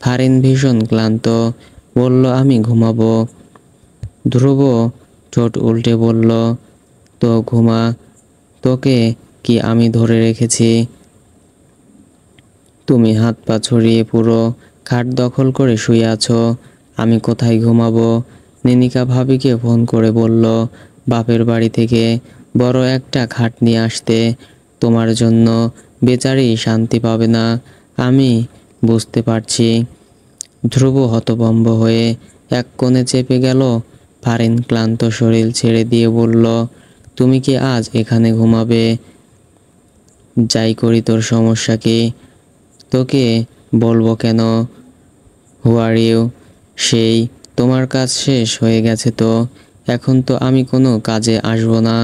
Speaker 1: ফারিন ভীষণ ক্লান্ত, বলল, আমি ঘুমাবো। ধ্রুব ঠোঁট উল্টে বলল, তো ঘুমা, তোকে কি আমি ধরে রেখেছি? তুমি হাত পা ছড়িয়ে পুরো খাট দখল করে শুয়ে আছো, আমি কোথায় ঘুমাবো? নিনিকা ভাবিকে ফোন করে বলল, বাপের বাড়ি থেকে বড় একটা খাট নিয়ে আসতে। তোমার জন্য বেচারি শান্তি পাবে না, আমি বুঝতে পারছি। ধ্রুব হতভম্ব হয়ে এক কোণে চেপে গেল। ফারিন ক্লান্ত শরীর ছেড়ে দিয়ে বলল, তুমি কি আজ এখানে ঘুমাবে? যাই করি তোর সমস্যা কি? তোকে বলবো কেন? হু আর ইউ? সেই তোমার কাজ শেষ হয়ে গেছে তো? এখন তো আমি কোনো কাজে আসবো না।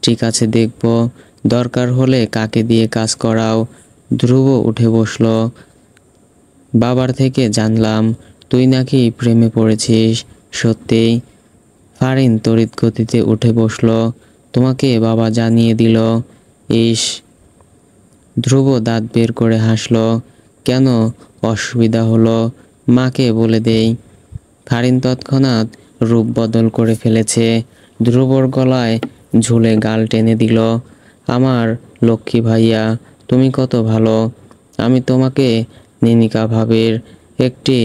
Speaker 1: ঠিক আছে, দেখব, দরকার হলে কাকে দিয়ে কাজ করাও। ধ্রুব উঠে বসল। বাবার থেকে জানলাম তুই নাকি প্রেমে পড়েছিস। সত্যি? ফারিন তড়িৎ গতিতে উঠে বসল। তোমাকে বাবা জানিয়ে দিল? ইস! ধ্রুব দাঁত বের করে হাসল। কেন, অসুবিধা হলো? মাকে বলে দেই। ফারিন তৎক্ষণাৎ রূপ বদল করে ফেলেছে। ধ্রুবর গলায় ঝুলে গাল টেনে দিল। আমার লক্ষ্মী ভাইয়া, তুমি কত ভালো। আমি তোমাকে নিনিকা ভাবির একটি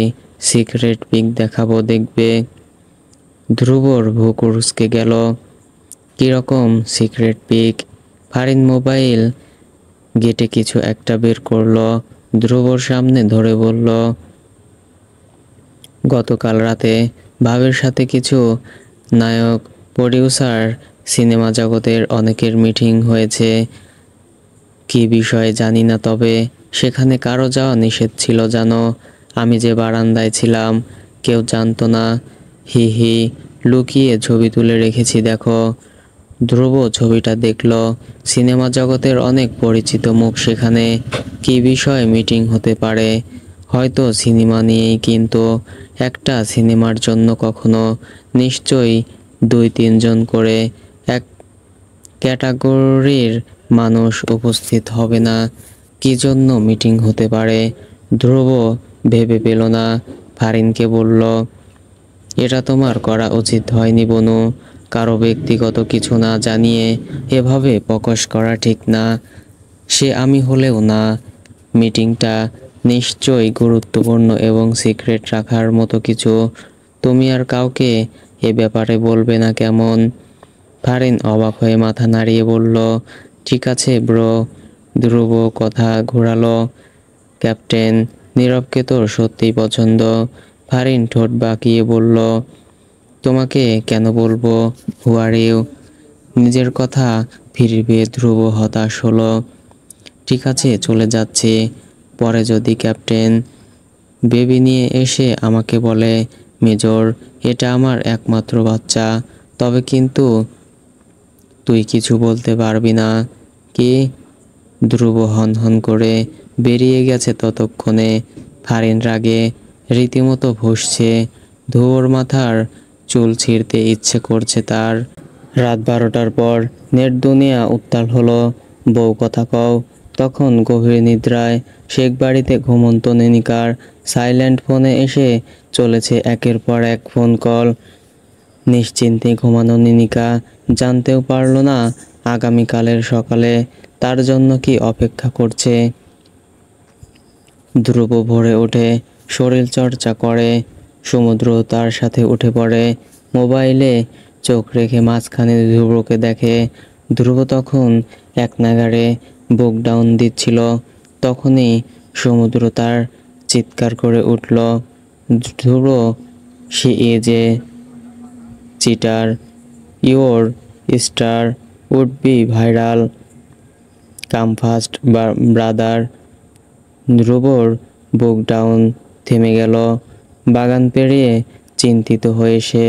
Speaker 1: সিক্রেট পিক দেখাবো, দেখবে। ধ্রুবর ভ্রু কুঁচকে গেল। কিরকম সিক্রেট পিক? ফারিন মোবাইল গেটে কিছু একটা বের করলো, ধ্রুবর সামনে ধরে বলল, গতকাল রাতে ভাবের সাথে কিছু নায়ক, প্রডিউসার, সিনেমা জগতের অনেকের মিটিং হয়েছে। কি বিষয়ে জানি না, তবে সেখানে কারো যাওয়া নিষেধ ছিল জানো। আমি যে বারান্দায় ছিলাম, কেউ জানতো না। হি হি, লুকিয়ে ছবি তুলে রেখেছি, দেখো। ধ্রুব ছবিটা দেখল। সিনেমা জগতের অনেক পরিচিত মুখ সেখানে। কী বিষয়ে মিটিং হতে পারে? হয়তো সিনেমা নিয়েই, কিন্তু একটা সিনেমার জন্য কখনো নিশ্চয়ই 2-3 জন করে এক ক্যাটাগরির মানুষ উপস্থিত হবে না। কী জন্য মিটিং হতে পারে? ধ্রুব ভেবে পেল না। ফারিনকে বলল, এটা তোমার করা উচিত হয়নি বনু। কারো ব্যক্তিগত কিছু না জানিয়ে এভাবে প্রকাশ করা ঠিক না। সে আমি হলেও না। মিটিংটা নিশ্চয়ই গুরুত্বপূর্ণ এবং সিক্রেট রাখার মতো কিছু। তুমি আর কাউকে এ ব্যাপারে বলবে না, কেমন? ফারিন অবাক হয়ে মাথা নাড়িয়ে বলল, ঠিক আছে ব্রো। ধ্রুব কথা ঘোরালো, ক্যাপ্টেন নীরবকে তোর সত্যিই পছন্দ? ফারিন ঠোঁট বাঁকিয়ে বলল, তোমাকে কেন বলবো? হু আর ইউ? নিজের কথা ফিরবে। ধ্রুব হতাশ হলো। ঠিক আছে, চলে যাচ্ছি। পরে যদি ক্যাপ্টেন বেবি নিয়ে এসে আমাকে বলে, মেজর, এটা আমার একমাত্র বাচ্চা, তবে কিন্তু তুই কিছু বলতে পারবি না। কি? ধ্রুব হনহন করে বেরিয়ে গেছে। ততক্ষণে ফারিন রাগে রীতিমতো ফুঁসছে। ধ্রুবর মাথার চুল ছিঁড়তে ইচ্ছে করছে তার। রাত 12টার পর নেট দুনিয়া উত্তাল হলো। বউ কথা কও তখন গভীর নিদ্রায়। শেখ বাড়িতে ঘুমন্ত নিনিকার সাইলেন্ট ফোনে এসে চলেছে একের পর এক ফোন কল। নিশ্চিন্তে ঘুমানো নিনিকা জানতেও পারল না আগামীকালের সকালে তার জন্য কি অপেক্ষা করছে। ধ্রুব ভোরে ওঠে, শরীর চর্চা করে। সমুদ্র তার সাথে উঠে পড়ে। মোবাইলে চোখ রেখে মাঝখানে ধ্রুবকে দেখে। ধ্রুব তখন এক নাগাড়ে বুক ডাউন দিচ্ছিল। তখনই সমুদ্র তার চিৎকার করে উঠল, Dhruv, she is a cheater, your star would be viral, come fast brother. ধ্রুবর বুক ডাউন থেমে গেল। বাগান পেরিয়ে চিন্তিত হয়ে সে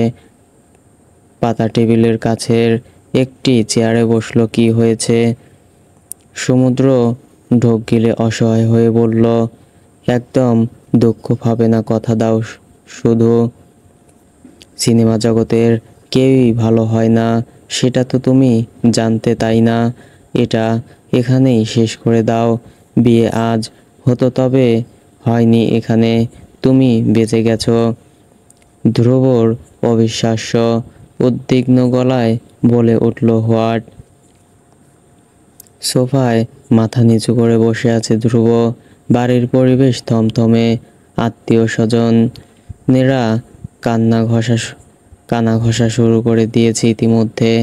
Speaker 1: পাতা টেবিলের কাছের একটি চেয়ারে বসলো। কি হয়েছে? সমুদ্র ঢোক গিলে অসহায় হয়ে বলল, একদম দুঃখ পাবে না, কথা দাও। শুধু সিনেমা জগতের কেউই ভালো হয় না, সেটা তো তুমি জানতে, তাই না? এটা এখানেই শেষ করে দাও। বিয়ে আজ হতো, তবে হয়নি এখানে। তুমি বেঁচে গেছো। ধ্রুবর অবিশ্বাস্য উদ্বিগ্ন গলায় বলে উঠল, হোয়াট? সোফায় মাথা নিচু করে বসে আছে ধ্রুব। বাড়ির পরিবেশ থমথমে। আত্মীয় স্বজনেরা কানা ঘষা শুরু করে দিয়েছে ইতিমধ্যে।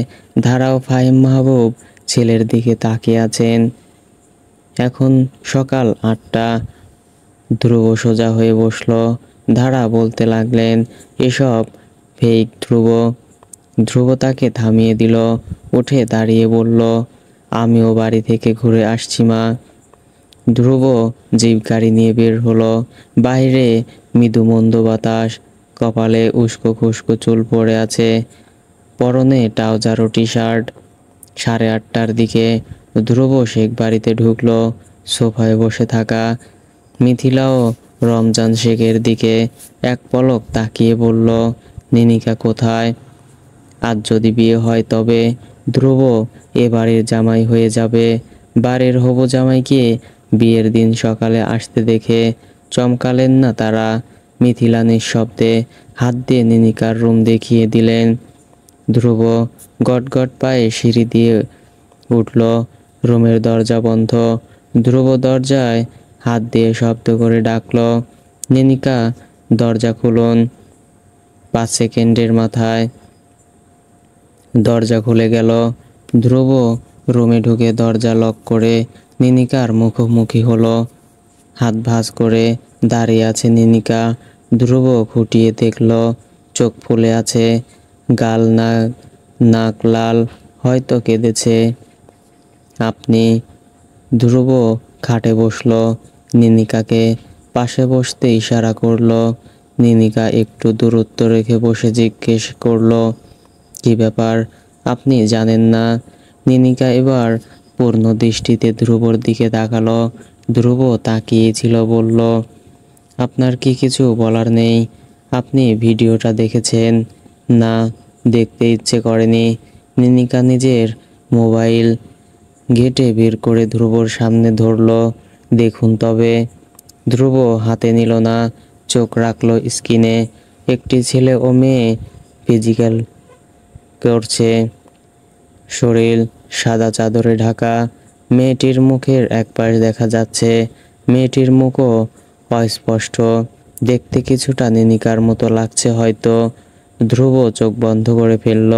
Speaker 1: ধারাও ফাহিম মাহবুব ছেলের দিকে তাকিয়ে আছেন। এখন সকাল 8টা। ধ্রুব সোজা হয়ে বসল। ধারা বলতে লাগলেন, এসব ফেক ধ্রুব। ধ্রুব তাকে থামিয়ে দিল। উঠে দাঁড়িয়ে বলল, আমিও বাড়ি থেকে ঘুরে আসছি মা। ধ্রুব জিপ গাড়ি নিয়ে বের হলো। বাইরে মৃদু মন্দ বাতাস। কপালে উস্কো খুস্কো চুল পড়ে আছে। পরনে ট্রাউজার ও টি শার্ট। 8:30টার দিকে ধ্রুব শেখ বাড়িতে ঢুকলো। সোফায় বসে থাকা মিথিলা ও রমজান শেখের দিকে এক পলক তাকিয়ে বলল, নিনিকা কোথায়? আজ যদি বিয়ে হয় তবে ধ্রুব এ বাড়ির জামাই হয়ে যাবে। বাড়ির হবু জামাইকে বিয়ের দিন সকালে আসতে দেখে চমকালেন না তারা। মিথিলা নিঃশব্দে হাত দিয়ে নিনিকার রুম দেখিয়ে দিলেন। ধ্রুব গটগট পায়ে সিঁড়ি দিয়ে উঠল। রুমের দরজা বন্ধ। ধ্রুব দরজায় হাত দিয়ে শব্দ করে ডাকল, নিনিকা দরজা খুলুন। 5 সেকেন্ডের মাথায় দরজা খুলে গেল। ধ্রুব রুমে ঢুকে দরজা লক করে নিনিকার মুখোমুখি হলো। হাত ভাঁজ করে দাঁড়িয়ে আছে নিনিকা। ধ্রুব খুঁটিয়ে দেখল, চোখ ফুলে আছে, গাল নাক লাল, হয়তো কেঁদেছে। আপনি? ধ্রুব খাটে বসল। নিনিকাকে পাশে বসতে ইশারা করলো। নিনিকা একটু দূরত্ব রেখে বসে জিজ্ঞেস করলো, কি ব্যাপার, আপনি জানেন না? নিনিকা এবার পূর্ণ দৃষ্টিতে ধ্রুবর দিকে তাকালো। ধ্রুব তাকিয়েছিল, বলল, আপনার কি কিছু বলার নেই? আপনি ভিডিওটা দেখেছেন? না, দেখতে ইচ্ছে করেনি। নিনিকা নিজের মোবাইল ঘেঁটে বের করে ধ্রুবর সামনে ধরল। দেখুন তবে। ধ্রুব হাতে নিল না, চোখ রাখলো স্ক্রিনে। একটি ছেলে ও মেয়ে ফিজিক্যাল করছে। শরীর সাদা চাদরে ঢাকা। মেয়েটির মুখের একপাশ দেখা যাচ্ছে। মেয়েটির মুখও অস্পষ্ট। দেখতে কিছুটা নিনিকার মতো লাগছে হয়তো। ধ্রুব চোখ বন্ধ করে ফেলল।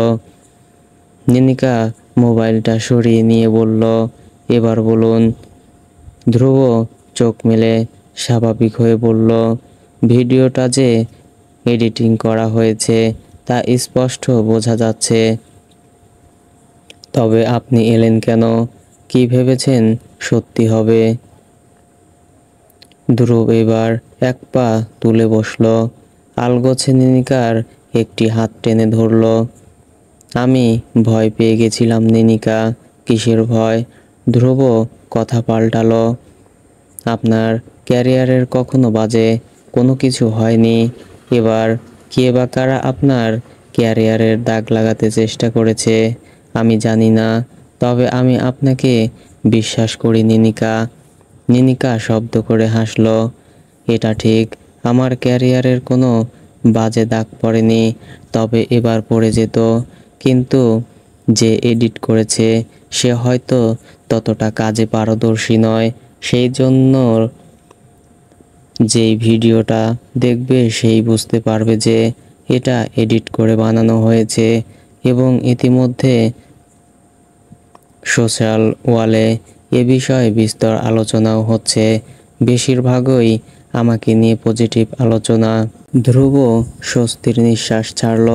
Speaker 1: নিনিকা মোবাইলটা সরিয়ে নিয়ে বলল, এবার বলুন। ধ্রুব চোখ মেলে স্বাভাবিক হয়ে বলল, ভিডিওটা যে এডিটিং করা হয়েছে তা স্পষ্ট বোঝা যাচ্ছে। তবে আপনি এলেন কেন? কি ভেবেছেন সত্যি হবে? ধ্রুব এবার এক পা তুলে বসল। আলগোছে নিনিকার একটি হাত টেনে ধরল। আমি ভয় পেয়ে গেছিলাম নিনিকা। কিসের ভয়? ধ্রুব কথা পাল্টালো, আপনার ক্যারিয়ারের কখনো বাজে কোনো কিছু হয়নি। এবার কে বা কারা আপনার ক্যারিয়ারের দাগ লাগাতে চেষ্টা করেছে আমি জানি না, তবে আমি আপনাকে বিশ্বাস করি নিনিকা। নিনিকা শব্দ করে হাসল। এটা ঠিক, আমার ক্যারিয়ারের কোনো বাজে দাগ পড়েনি, তবে এবার পড়ে যেত। কিন্তু যে এডিট করেছে সে হয়তো ততটা কাজে পারদর্শী নয়। সেই জন্য যেই ভিডিওটা দেখবে সেই বুঝতে পারবে যে এটা এডিট করে বানানো হয়েছে। এবং ইতিমধ্যে সোশ্যাল ওয়ালে এ বিষয়ে বিস্তর আলোচনাও হচ্ছে। বেশিরভাগই আমাকে নিয়ে পজিটিভ আলোচনা। ধ্রুব স্বস্তির নিঃশ্বাস ছাড়ল।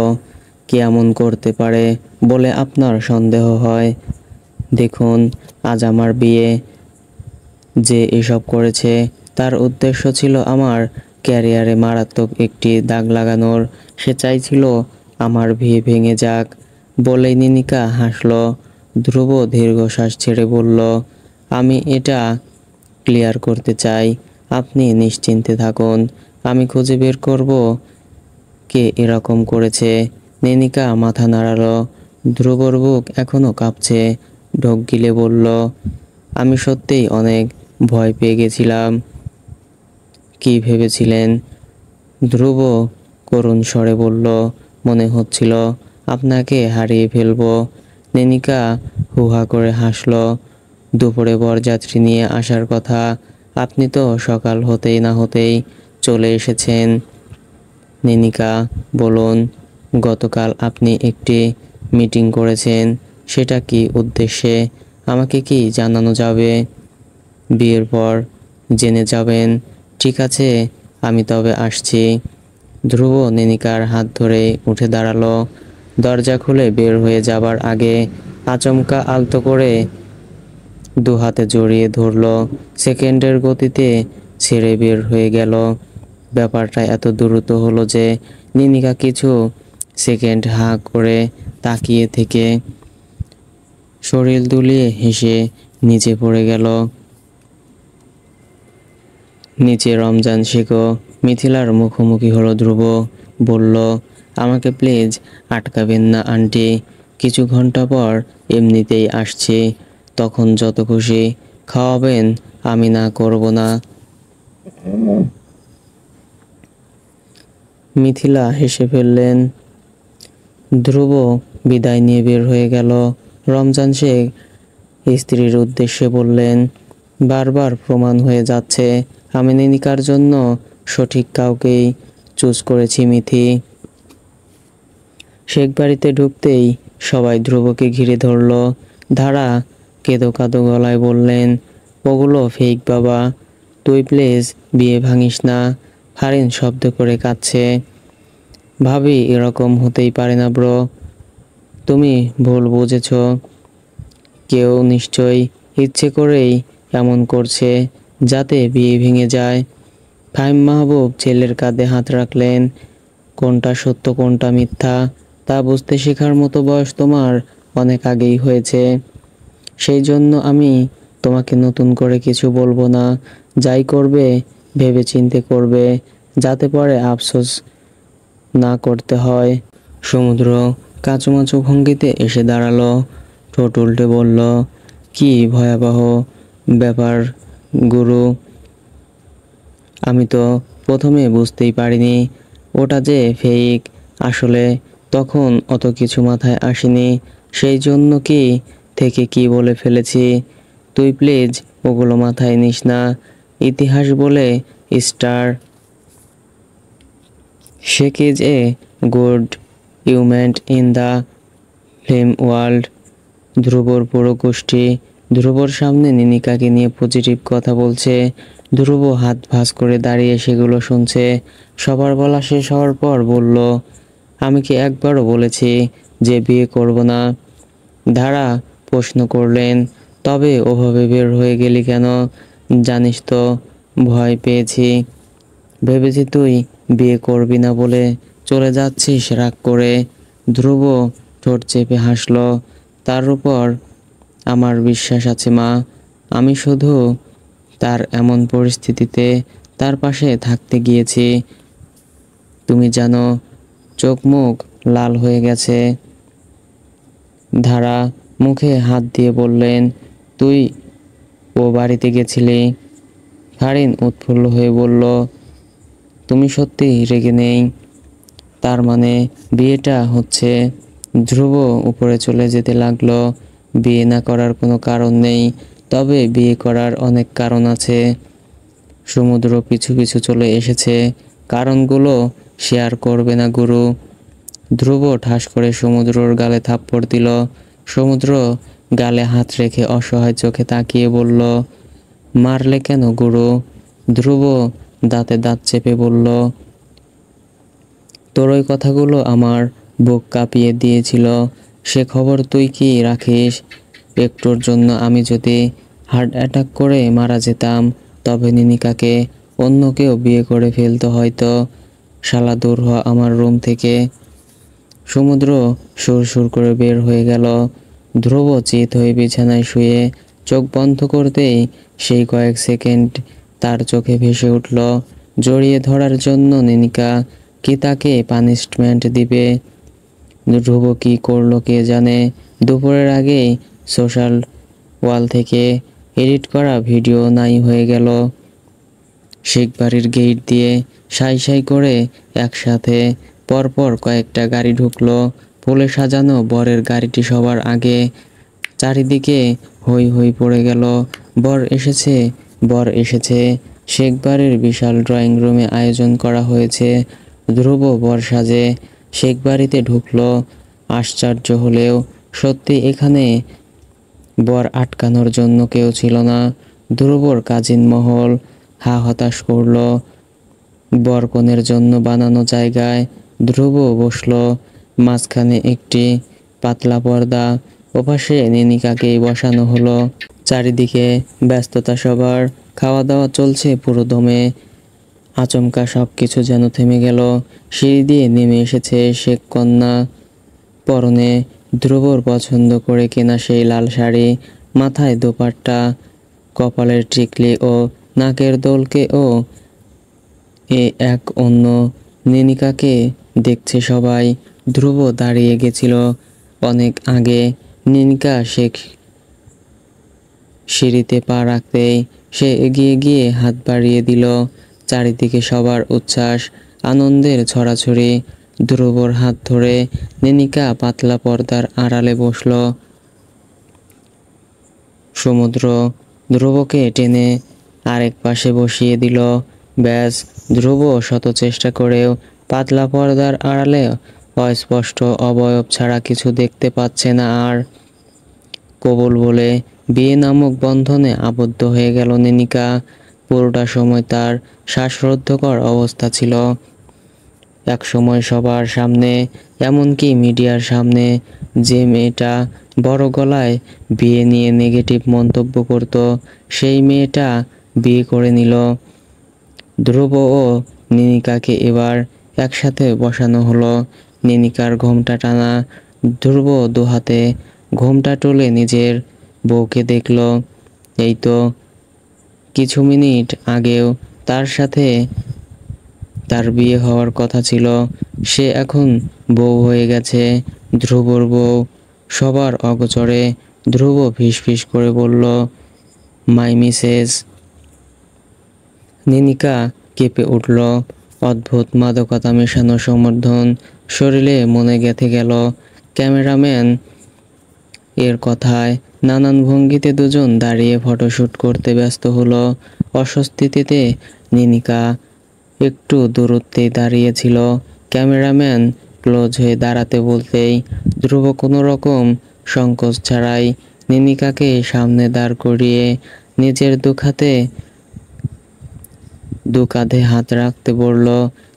Speaker 1: কে এমন করতে পারে বলে আপনার সন্দেহ হয়? দেখুন, আজ আমার বিয়ে। যে এসব করেছে তার উদ্দেশ্য ছিল আমার ক্যারিয়ারে মারাত্মক একটি দাগ লাগানোর। সে চাইছিল আমার বিয়ে ভেঙে যাক। বলেই নিনিকা হাসল। ধ্রুব দীর্ঘশ্বাস ছেড়ে বলল, আমি এটা ক্লিয়ার করতে চাই। আপনি নিশ্চিন্তে থাকুন, আমি খুঁজে বের করব কে এরকম করেছে। নেনিকা মাথা নাড়ালো। ধ্রুবর বুক এখনো কাঁপছে। ঢোক গিলে বলল, আমি সত্যিই অনেক ভয় পেয়ে গেছিলাম। কি ভেবেছিলেন? ধ্রুব করুণ স্বরে বলল, মনে হচ্ছিল আপনাকে হারিয়ে ফেলবো। নেনিকা হুহা করে হাসল। দুপুরে বরযাত্রী নিয়ে আসার কথা, আপনি তো সকাল হতেই না হতেই চলে এসেছেন। নেনিকা, বলুন, গতকাল আপনি একটি মিটিং করেছেন, সেটা কি উদ্দেশ্যে? আমাকে কি জানানো যাবে? বিয়ের পর জেনে যাবেন। ঠিক আছে, আমি তবে আসছি। ধ্রুব নেনিকার হাত ধরে উঠে দাঁড়ালো। দরজা খুলে বের হয়ে যাবার আগে আচমকা আলতো করে দু হাতে জড়িয়ে ধরল। সেকেন্ডের গতিতে ছেড়ে বের হয়ে গেল। ব্যাপারটা এত দ্রুত হলো যে নিনিকা কিছু সেকেন্ড হাঁ করে তাকিয়ে থেকে শরীর দুলিয়ে হেসে নিচে পড়ে গেল। নিচে রমজান শেখও মিথিলার মুখোমুখি হলো ধ্রুব। বলল, আমাকে প্লিজ আটকাবেন না আন্টি। কিছু ঘন্টা পর এমনিতেই আসছি, তখন যত খুশি খাওয়াবেন, আমি না করব না। মিথিলা হেসে ফেললেন। ধ্রুব বিদায় নিয়ে বের হয়ে গেল। রমজান শেখ স্ত্রীর উদ্দেশ্যে বললেন, বারবার প্রমাণ হয়ে যাচ্ছে আমি নিনিকার জন্য সঠিক কাউকেই চুজ করেছি মিথি। শেখ বাড়িতে ঢুকতেই সবাই ধ্রুবকে ঘিরে ধরল। ধারা কেঁদো কাঁদো গলায় বললেন, ওগুলো ফেক বাবা, তুই প্লিজ বিয়ে ভাঙিস না। ফারিন শব্দ করে কাঁদছে। ভাবি, এরকম হতেই পারে না ব্রো, তুমি ভুল বুঝেছ। কেউ নিশ্চয়ই ইচ্ছে করেই এমন করছে যাতে বিয়ে ভেঙে যায়। ফাহিম মাহবুব ছেলের কাঁধে হাত রাখলেন। কোনটা সত্য কোনটা মিথ্যা তা বুঝতে শেখার মতো বয়স তোমার অনেক আগেই হয়েছে। সেই জন্য আমি তোমাকে নতুন করে কিছু বলবো না। যাই করবে ভেবেচিন্তে করবে, যাতে পরে আফসোস না করতে হয়। সমুদ্র কাঁচুমাচু ভঙ্গিতে এসে দাঁড়ালো। ঠোঁট উল্টে বলল, কি ভয়াবহ ব্যাপার গুরু। আমি তো প্রথমে বুঝতেই পারিনি ওটা যে ফেক। আসলে তখন অত কিছু মাথায় আসেনি, সেই জন্য কি থেকে কি বলে ফেলেছি। তুই প্লিজ ওগুলো মাথায় নিস না। ইতিহাস বলে star Sheikh is a good human in the film world. ধ্রুবর পুরো গোষ্ঠী ধ্রুবর সামনে নিনিকাকে নিয়ে পজিটিভ কথা বলছে। ধ্রুব হাত ভাঁজ করে দাঁড়িয়ে সেগুলো শুনছে। সবার বলা শেষ হওয়ার পর বলল, আমি কি একবারও বলেছি যে বিয়ে করব না? ধারা প্রশ্ন করলেন, তবে ওভাবে বের হয়ে গেলি কেন? জানিস তো ভয় পেয়েছি, ভেবেছি তুই বিয়ে করবি না বলে চলে যাচ্ছিস রাগ করে। ধ্রুব ঠোঁট চেপে হাসল। তার উপর আমার বিশ্বাস আছে মা। আমি শুধু তার এমন পরিস্থিতিতে তার পাশে থাকতে গিয়েছি। তুমি জানো, চোখ মুখ লাল হয়ে গেছে। ধারা মুখে হাত দিয়ে বললেন, তুই ও বাড়িতে গেছিলি? ফারিন উৎফুল্ল হয়ে বলল, তুমি সত্যি রেগে নেই? তার মানে বিয়েটা হচ্ছে? ধ্রুব উপরে চলে যেতে লাগলো। বিয়ে না করার কোনো কারণ নেই, তবে বিয়ে করার অনেক কারণ আছে। সমুদ্র পিছু পিছু চলে এসেছে। কারণগুলো শেয়ার করবে না গুরু। ধ্রুব ঠাস করে সমুদ্রর গালে থাপ্পড় দিল। সমুদ্র গালে হাত রেখে অসহায় চোখে তাকিয়ে বলল, মারলে কেন গুরু? ধ্রুব দাঁতে দাঁত চেপে বলল, তোর ওই কথাগুলো আমার বুক কাঁপিয়ে দিয়েছিল। সে খবর তুই কি রাখিস? একটুর জন্য আমি যদি হার্ট অ্যাটাক করে মারা যেতাম, তবে নিনিকাকে অন্য কেউ বিয়ে করে ফেলতো হয়তো। শালা দূর হ আমার রুম থেকে। সমুদ্র সুর সুর করে বের হয়ে গেল। ধ্রুব চিত হয়ে বিছানায় শুয়ে চোখ বন্ধ করতেই সেই কয়েক সেকেন্ড তার চোখে ভেসে উঠল জড়িয়ে ধরার জন্য নিনিকা কি তাকে পানিশমেন্ট দিবে। ধ্রুব কি করলো কে জানে। দুপুরের আগেই সোশ্যাল ওয়াল থেকে এডিট করা ভিডিও নাই হয়ে গেল। শেখ বাড়ির গেট দিয়ে সাই সাই করে একসাথে পরপর কয়েকটা গাড়ি ঢুকলো। ফুলে সাজানো বরের গাড়িটি সবার আগে। চারিদিকে হই হই পড়ে গেল। বর এসেছে, বর এসেছে। শেখ বাড়ির বিশাল ড্রয়িং রুমে আয়োজন করা হয়েছে। ধ্রুব বর সাজে শেখ বাড়িতে ঢুকলো। আশ্চর্য হলেও সত্যি এখানে বর আটকানোর জন্য কেউ ছিল না। ধ্রুবর কাজিন মহল হা হতাশ করলো। বর কনের জন্য বানানো জায়গায় ধ্রুব বসলো। মাঝখানে একটি পাতলা পর্দা, ওপাশে নিনিকাকেই বসানো হলো। চারিদিকে ব্যস্ততা সবার, খাওয়া দাওয়া চলছে পুরো দমে। আচমকা সব কিছু যেন থেমে গেল। সিঁড়ি দিয়ে নেমে এসেছে শেখ কন্যা। পরনে ধ্রুবর পছন্দ করে কেনা সেই লাল শাড়ি, মাথায় দোপাট্টা, কপালের টিকলি ও নাকের দোলকে ও এ এক অন্য নিনিকাকে দেখছে সবাই। ধ্রুব দাঁড়িয়ে গেছিল অনেক আগে। নিনিকা শেখ সিঁড়িতে পা রাখতেই সে এগিয়ে গিয়ে হাত বাড়িয়ে দিল। চারিদিকে সবার উচ্ছ্বাস, আনন্দের ছড়াছড়ি। ধ্রুবর হাত ধরে নিনিকা পাতলা পর্দার আড়ালে বসল। সমুদ্র ধ্রুবকে টেনে আরেক পাশে বসিয়ে দিল। ব্যাস, ধ্রুব শত চেষ্টা করেও পাতলা পর্দার আড়ালে অস্পষ্ট অবয়ব ছাড়া কিছু দেখতে পাচ্ছে না আর। কবুল বলে বিয়ে নামক বন্ধনে আবদ্ধ হয়ে গেল নিনিকা। পুরোটা সময় তার শ্বাসরুদ্ধকর অবস্থা ছিল। এক সময় সবার সামনে, এমনকি মিডিয়ার সামনে, যে মেয়েটা বড় গলায় বিয়ে নিয়ে নেগেটিভ মন্তব্য করত, সেই মেয়েটা বিয়ে করে নিল। ধ্রুব ও নিনিকাকে এবার একসাথে বসানো হলো। নিনিকার ঘোমটা টানা। ধ্রুব দুহাতে ঘোমটা তুলে নিজের বউকে দেখল। এই তো কিছু মিনিট আগেও তার সাথে তার বিয়ে হওয়ার কথা ছিল। সে এখন বউ হয়ে গেছে, ধ্রুবর বউ। সবার অগোচরে ধ্রুব ফিসফিস করে বলল, মাই মিসেস। নিনিকা কেঁপে উঠল। অদ্ভুত মাদকতা মেশানো সমর্থন শরীরে মনে গেঁথে গেল। ক্যামেরাম্যান এর কথায় নানান ভঙ্গিতে দুজন দাঁড়িয়ে ফটোশ্যুট করতে ব্যস্ত হলো। অস্বস্তিতে নিনিকা একটু দূরত্বে দাঁড়িয়েছিল। ক্যামেরাম্যান ক্লোজ হয়ে দাঁড়াতে বলতেই ধ্রুব কোনো রকম সংকোচ ছাড়াই নিনিকাকে সামনে দাঁড় করিয়ে নিজের দু কাঁধে হাত রাখতে বলল।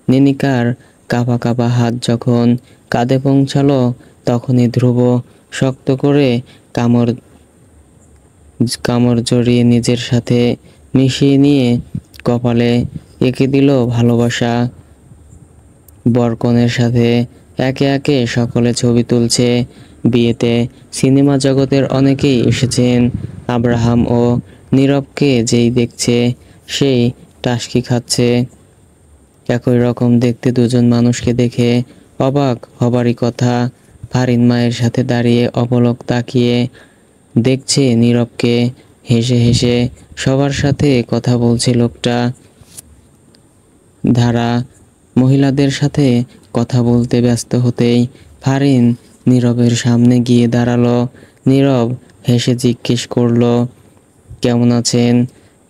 Speaker 1: নিনিকার কাঁপা কাঁপা হাত যখন কাঁধে পৌঁছালো, তখনই ধ্রুব শক্ত করে কামড় জড়িয়ে নিজের সাথে মিশিয়ে নিয়ে কপালে এঁকে দিল ভালোবাসা। বরকনের সাথে একে একে সকলে ছবি তুলছে। বিয়েতে সিনেমা জগতের অনেকেই এসেছেন। আব্রাহাম ও নীরবকে যেই দেখছে সেই টাসকি খাচ্ছে। একই রকম দেখতে দুজন মানুষকে দেখে অবাক হবারই কথা। ফারিন মায়ের সাথে দাঁড়িয়ে অপলক তাকিয়ে দেখছে নীরবকে। হেসে হেসে সবার সাথে কথা বলছে লোকটা। ধারা মহিলাদের সাথে কথা বলতে ব্যস্ত হতেই ফারিন নীরবের সামনে গিয়ে দাঁড়ালো। নীরব হেসে জিজ্ঞেস করলো, কেমন আছেন?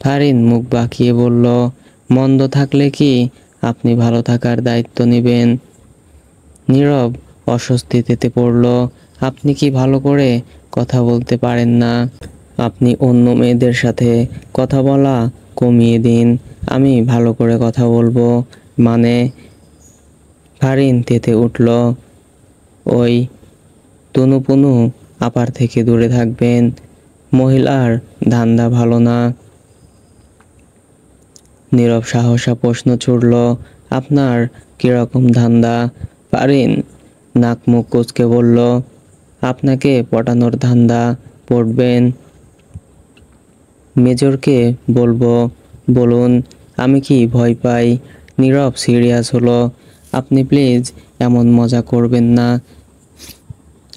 Speaker 1: ফারিন মুখ বাঁকিয়ে বলল, মন্দ থাকলে কি আপনি ভালো থাকার দায়িত্ব নেবেন? নীরব অস্বস্তিতে পড়ল। আপনি কি ভালো করে কথা বলতে পারেন না? আপনি অন্য মেয়েদের সাথে কথা বলা কমিয়ে দিন। আমি ভালো করে কথা বলবো মানে? ফারিন তেতে উঠল। ওই তনুপুনু আপার থেকে দূরে থাকবেন। মহিলার ধান্দা ভালো না। নীরব সাহসা প্রশ্ন ছুড়ল, আপনার কিরকম ধান্দা? ফারিন নাক মুখ কুঁচকে বলল, আপনাকে পটানোর ধান্দা। পড়বেন। মেজরকে বলবো। বলুন, আমি কি ভয় পাই? নীরব সিরিয়াস হলো। আপনি প্লিজ এমন মজা করবেন না।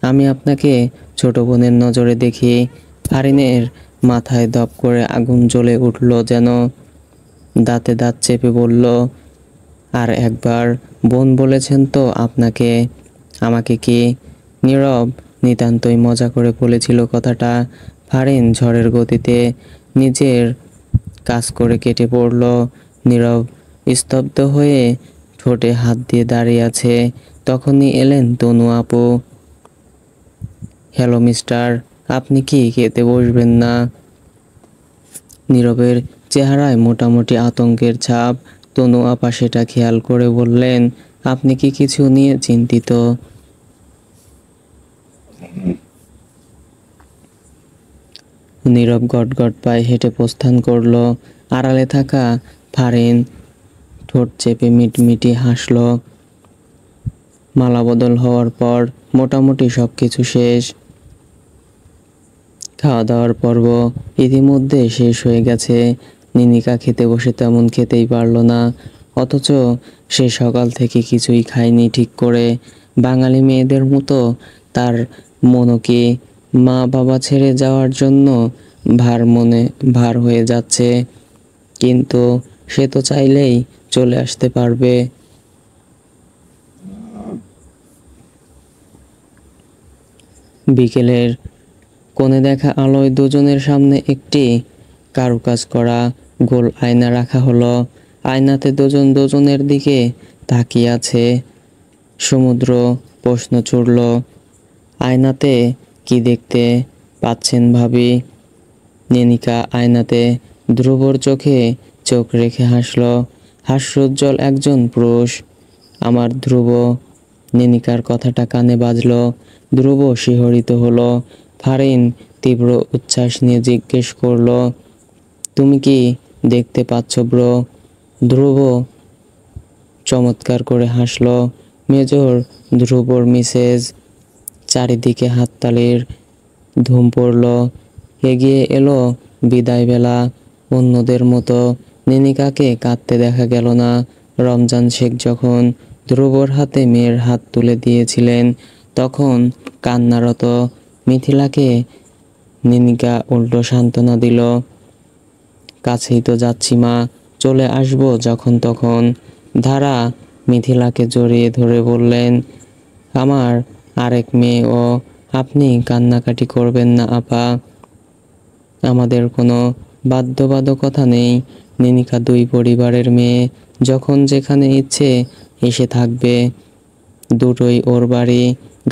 Speaker 1: আমি আপনাকে ছোট বোনের নজরে দেখি। ফারিনের মাথায় দপ করে আগুন জ্বলে উঠল যেন। দাঁতে দাঁত চেপে বলল, আর একবার বোন বলেছেন তো আপনাকে? আমাকে কি? নীরব নিতান্তই মজা করে বলেছিল কথাটা। ফারিন ঝড়ের গতিতে নিজের কাজ করে কেটে পড়ল। নীরব স্তব্ধ হয়ে ঠোঁটে হাত দিয়ে দাঁড়িয়ে আছে। তখনই এলেন তনু আপু। হ্যালো মিস্টার, আপনি কি খেতে বসবেন না? নীরবের চেহারায় মোটামুটি আতঙ্কের ছাপ। তনু আপা সেটা খেয়াল করে বললেন, আপনি কি কিছু নিয়ে চিন্তিত? নীরব গটগট পায়ে হেঁটে প্রস্থান করল। আড়ালে থাকা ফারিন ঠোঁট চেপে মিটমিটি হাসল। মালাবদল হওয়ার পর মোটামুটি সব কিছু শেষ। খাওয়া দাওয়ার পর্ব ইতিমধ্যে শেষ হয়ে গেছে। নিনিকা খেতে বসে তেমন খেতেই পারল না, অথচ সে সকাল থেকে কিছুই খায়নি ঠিক করে। বাঙালি মেয়েদের মতো তার মনও কি মা বাবা ছেড়ে যাওয়ার জন্য ভার হয়ে যাচ্ছে। কিন্তু সে তো চাইলেই চলে আসতে পারবে। বিকেলের কোণে দেখা আলোয় দুজনের সামনে একটি কারুকাজ করা গোল আয়না রাখা হলো। আয়নাতে দুজন দুজনের দিকে তাকিয়ে আছে। সমুদ্র প্রশ্ন ছুড়ল, আয়নাতে কি দেখতে পাচ্ছেন ভাবি? নিনিকা আয়নাতে ধ্রুবর চোখে চোখ রেখে হাসল। হাস্যোজ্জ্বল একজন পুরুষ। আমার ধ্রুব। নিনিকার কথাটা কানে বাজল। ধ্রুব শিহরিত হলো। ফারিন তীব্র উচ্ছ্বাস নিয়ে জিজ্ঞেস করল, তুমি কি দেখতে পাচ্ছ ব্রো? ধ্রুব চমৎকার করে হাসল। মেজর ধ্রুবর মিসেস। চারিদিকে হাততালির ধুম পড়ল। এগিয়ে এলো বিদায় বেলা। অন্যদের মতো নিনিকাকে কাঁদতে দেখা গেল না। রমজান শেখ যখন ধ্রুবর হাতে মেয়ের হাত তুলে দিয়েছিলেন, তখন কান্নারত মিথিলাকে নিনিকা উল্টো সান্ত্বনা দিল, কাছেই তো যাচ্ছি মা, চলে আসবো যখন তখন। ধারা মিথিলাকে জড়িয়ে ধরে বললেন, আমার আরেক মেয়ে ও, আপনি কান্নাকাটি করবেন না আপা। আমাদের কোনো বাধ্যবাধকতা নেই। নিনিকা দুই পরিবারের মেয়ে, যখন যেখানে ইচ্ছে এসে থাকবে। দুটোই ওর বাড়ি।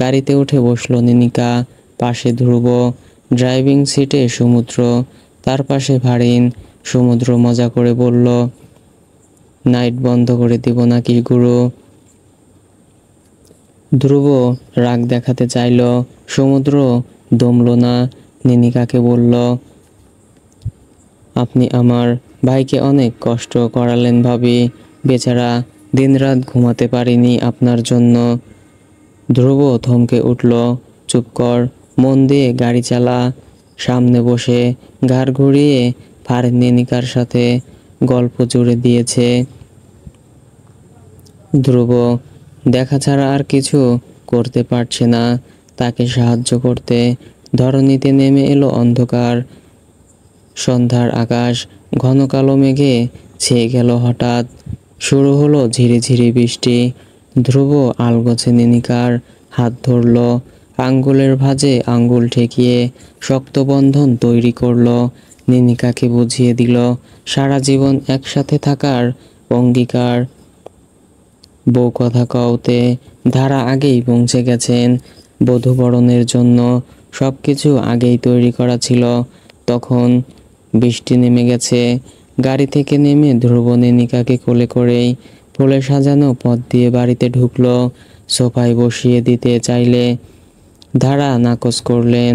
Speaker 1: গাড়িতে উঠে বসলো নিনিকা। পাশে ধ্রুব, ড্রাইভিং সিটে সমুদ্র, তার পাশে ফারিন। সমুদ্র মজা করে বলল, নাইট বন্ধ করে দিব নাকি গুরু? ধ্রুব রাগ দেখাতে চাইল। সমুদ্র দমল না। নিনিকাকে বলল, আপনি আমার ভাইকে অনেক কষ্ট করালেন ভাবি। বেচারা দিনরাত ঘুমাতে পারিনি আপনার জন্য। ধ্রুব থমকে উঠল। চুপ কর, মন দিয়ে গাড়ি চালা। সামনে বসে ঘাড় ঘুরিয়ে ফারিন নিনিকার সাথে গল্প জুড়ে দিয়েছে। ধ্রুব দেখা ছাড়া আর কিছু করতে পারছে না তাকে সাহায্য করতে। ধরণীতে নেমে এলো অন্ধকার। সন্ধ্যার আকাশ ঘন কালো মেঘে ছেয়ে গেল হঠাৎ। শুরু হলো ঝিরিঝিরি বৃষ্টি। ধ্রুব আলগোছে নিনিকার হাত ধরল। আঙ্গুলের ভাঁজে আঙ্গুল ঠেকিয়ে শক্ত বন্ধন তৈরি করলো। নিনিকাকে বুঝিয়ে দিল সারা জীবন একসাথে থাকার অঙ্গীকার। বউ কথা কওতে ধারা আগেই পৌঁছে গেছেন। বধূবরণের জন্য সব কিছু আগেই তৈরি করা ছিল। তখন বৃষ্টি নেমে গেছে। গাড়ি থেকে নেমে ধ্রুব নিনিকাকে কোলে করেই ফুলে সাজানো পথ দিয়ে বাড়িতে ঢুকলো। সোফায় বসিয়ে দিতে চাইলে ধারা নাকচ করলেন।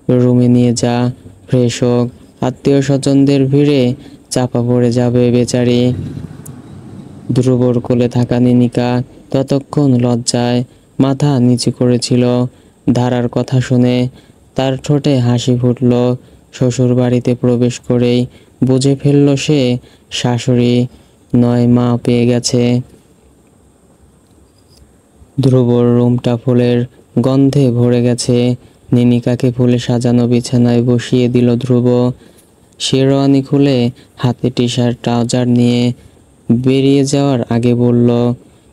Speaker 1: রুমে নিয়ে যা, ফ্রেশ হোক, আত্মীয় স্বজনদের ভিড়ে চাপা পড়ে যাবে বেচারি। ধ্রুবর কোলে থাকা নিনিকা ততক্ষণ লজ্জায় মাথা নিচু করেছিল। ধারার কথা শুনে তার ঠোঁটে হাসি ফুটল। শ্বশুর বাড়িতে প্রবেশ করেই বুঝে ফেলল সে শাশুড়ি নয় মা পেয়ে গেছে। ধ্রুবর রুমটা ফুলের গন্ধে ভরে গেছে। নিনিকাকে ফুলে সাজানো বিছানায় বসিয়ে দিল ধ্রুব। শেরওয়ানি খুলে হাতে টি শার্ট ট্রাউজার নিয়ে বেরিয়ে যাওয়ার আগে বলল,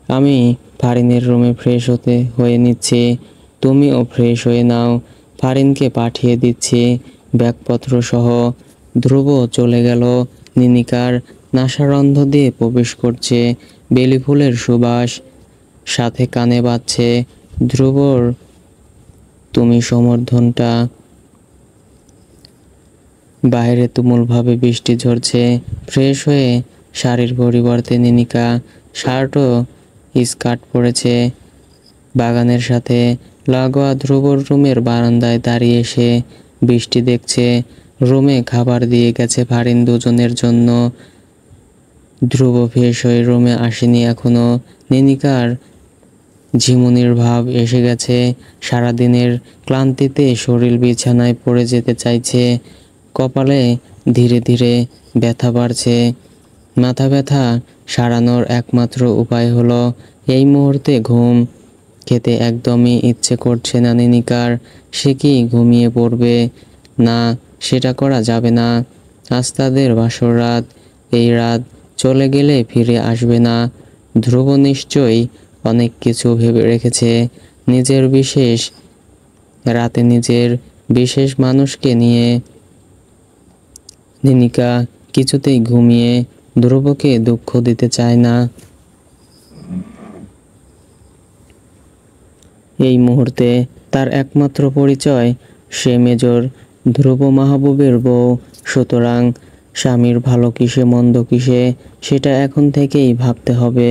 Speaker 1: আমি ফারিনের রুমে ফ্রেশ হয়ে নিচ্ছি, তুমিও ফ্রেশ হয়ে নাও, ফারিনকে পাঠিয়ে দিচ্ছি ব্যাগপত্র সহ। ধ্রুব চলে গেল। নিনিকার নাসারন্ধ দিয়ে প্রবেশ করছে বেলি ফুলের সুবাস, সাথে কানে বাজছে ধ্রুবর তুমি সমর্থনটা। বাইরে তুমুলভাবে বৃষ্টি ঝরছে। ফ্রেশ হয়ে শাড়ির পরিবর্তে নিনিকা শার্ট ও স্কার্ট পরেছে। বাগানের সাথে লাগোয়া ধ্রুবর রুমের বারান্দায় দাঁড়িয়ে সে বৃষ্টি দেখছে। রুমে খাবার দিয়ে গেছে ফারিন দুজনের জন্য। ধ্রুব ফ্রেশ হয়ে রুমে আসেনি এখনো। নিনিকার ঝিমুনির ভাব এসে গেছে। সারাদিনের ক্লান্তিতে শরীর বিছানায় পড়ে যেতে চাইছে। কপালে ধীরে ধীরে ব্যথা বাড়ছে। মাথা ব্যথা সারানোর একমাত্র উপায় হলো এই মুহূর্তে ঘুম। খেতে একদমই ইচ্ছে করছে না নিনিকার। সে কি ঘুমিয়ে পড়বে? না, সেটা করা যাবে না। আজ তাদের বাসর রাত। এই রাত চলে গেলে ফিরে আসবে না। ধ্রুব নিশ্চয়ই অনেক কিছু ভেবে রেখেছে নিজের বিশেষ রাতে নিজের বিশেষ মানুষকে নিয়ে। নিনিকা কিছুতেই ঘুমিয়ে ধ্রুবকে দুঃখ দিতে চায় না। এই মুহূর্তে তার একমাত্র পরিচয় সে মেজর ধ্রুব মাহবুবের বউ। সুতরাং স্বামীর ভালো কিসে মন্দ কিসে সেটা এখন থেকেই ভাবতে হবে,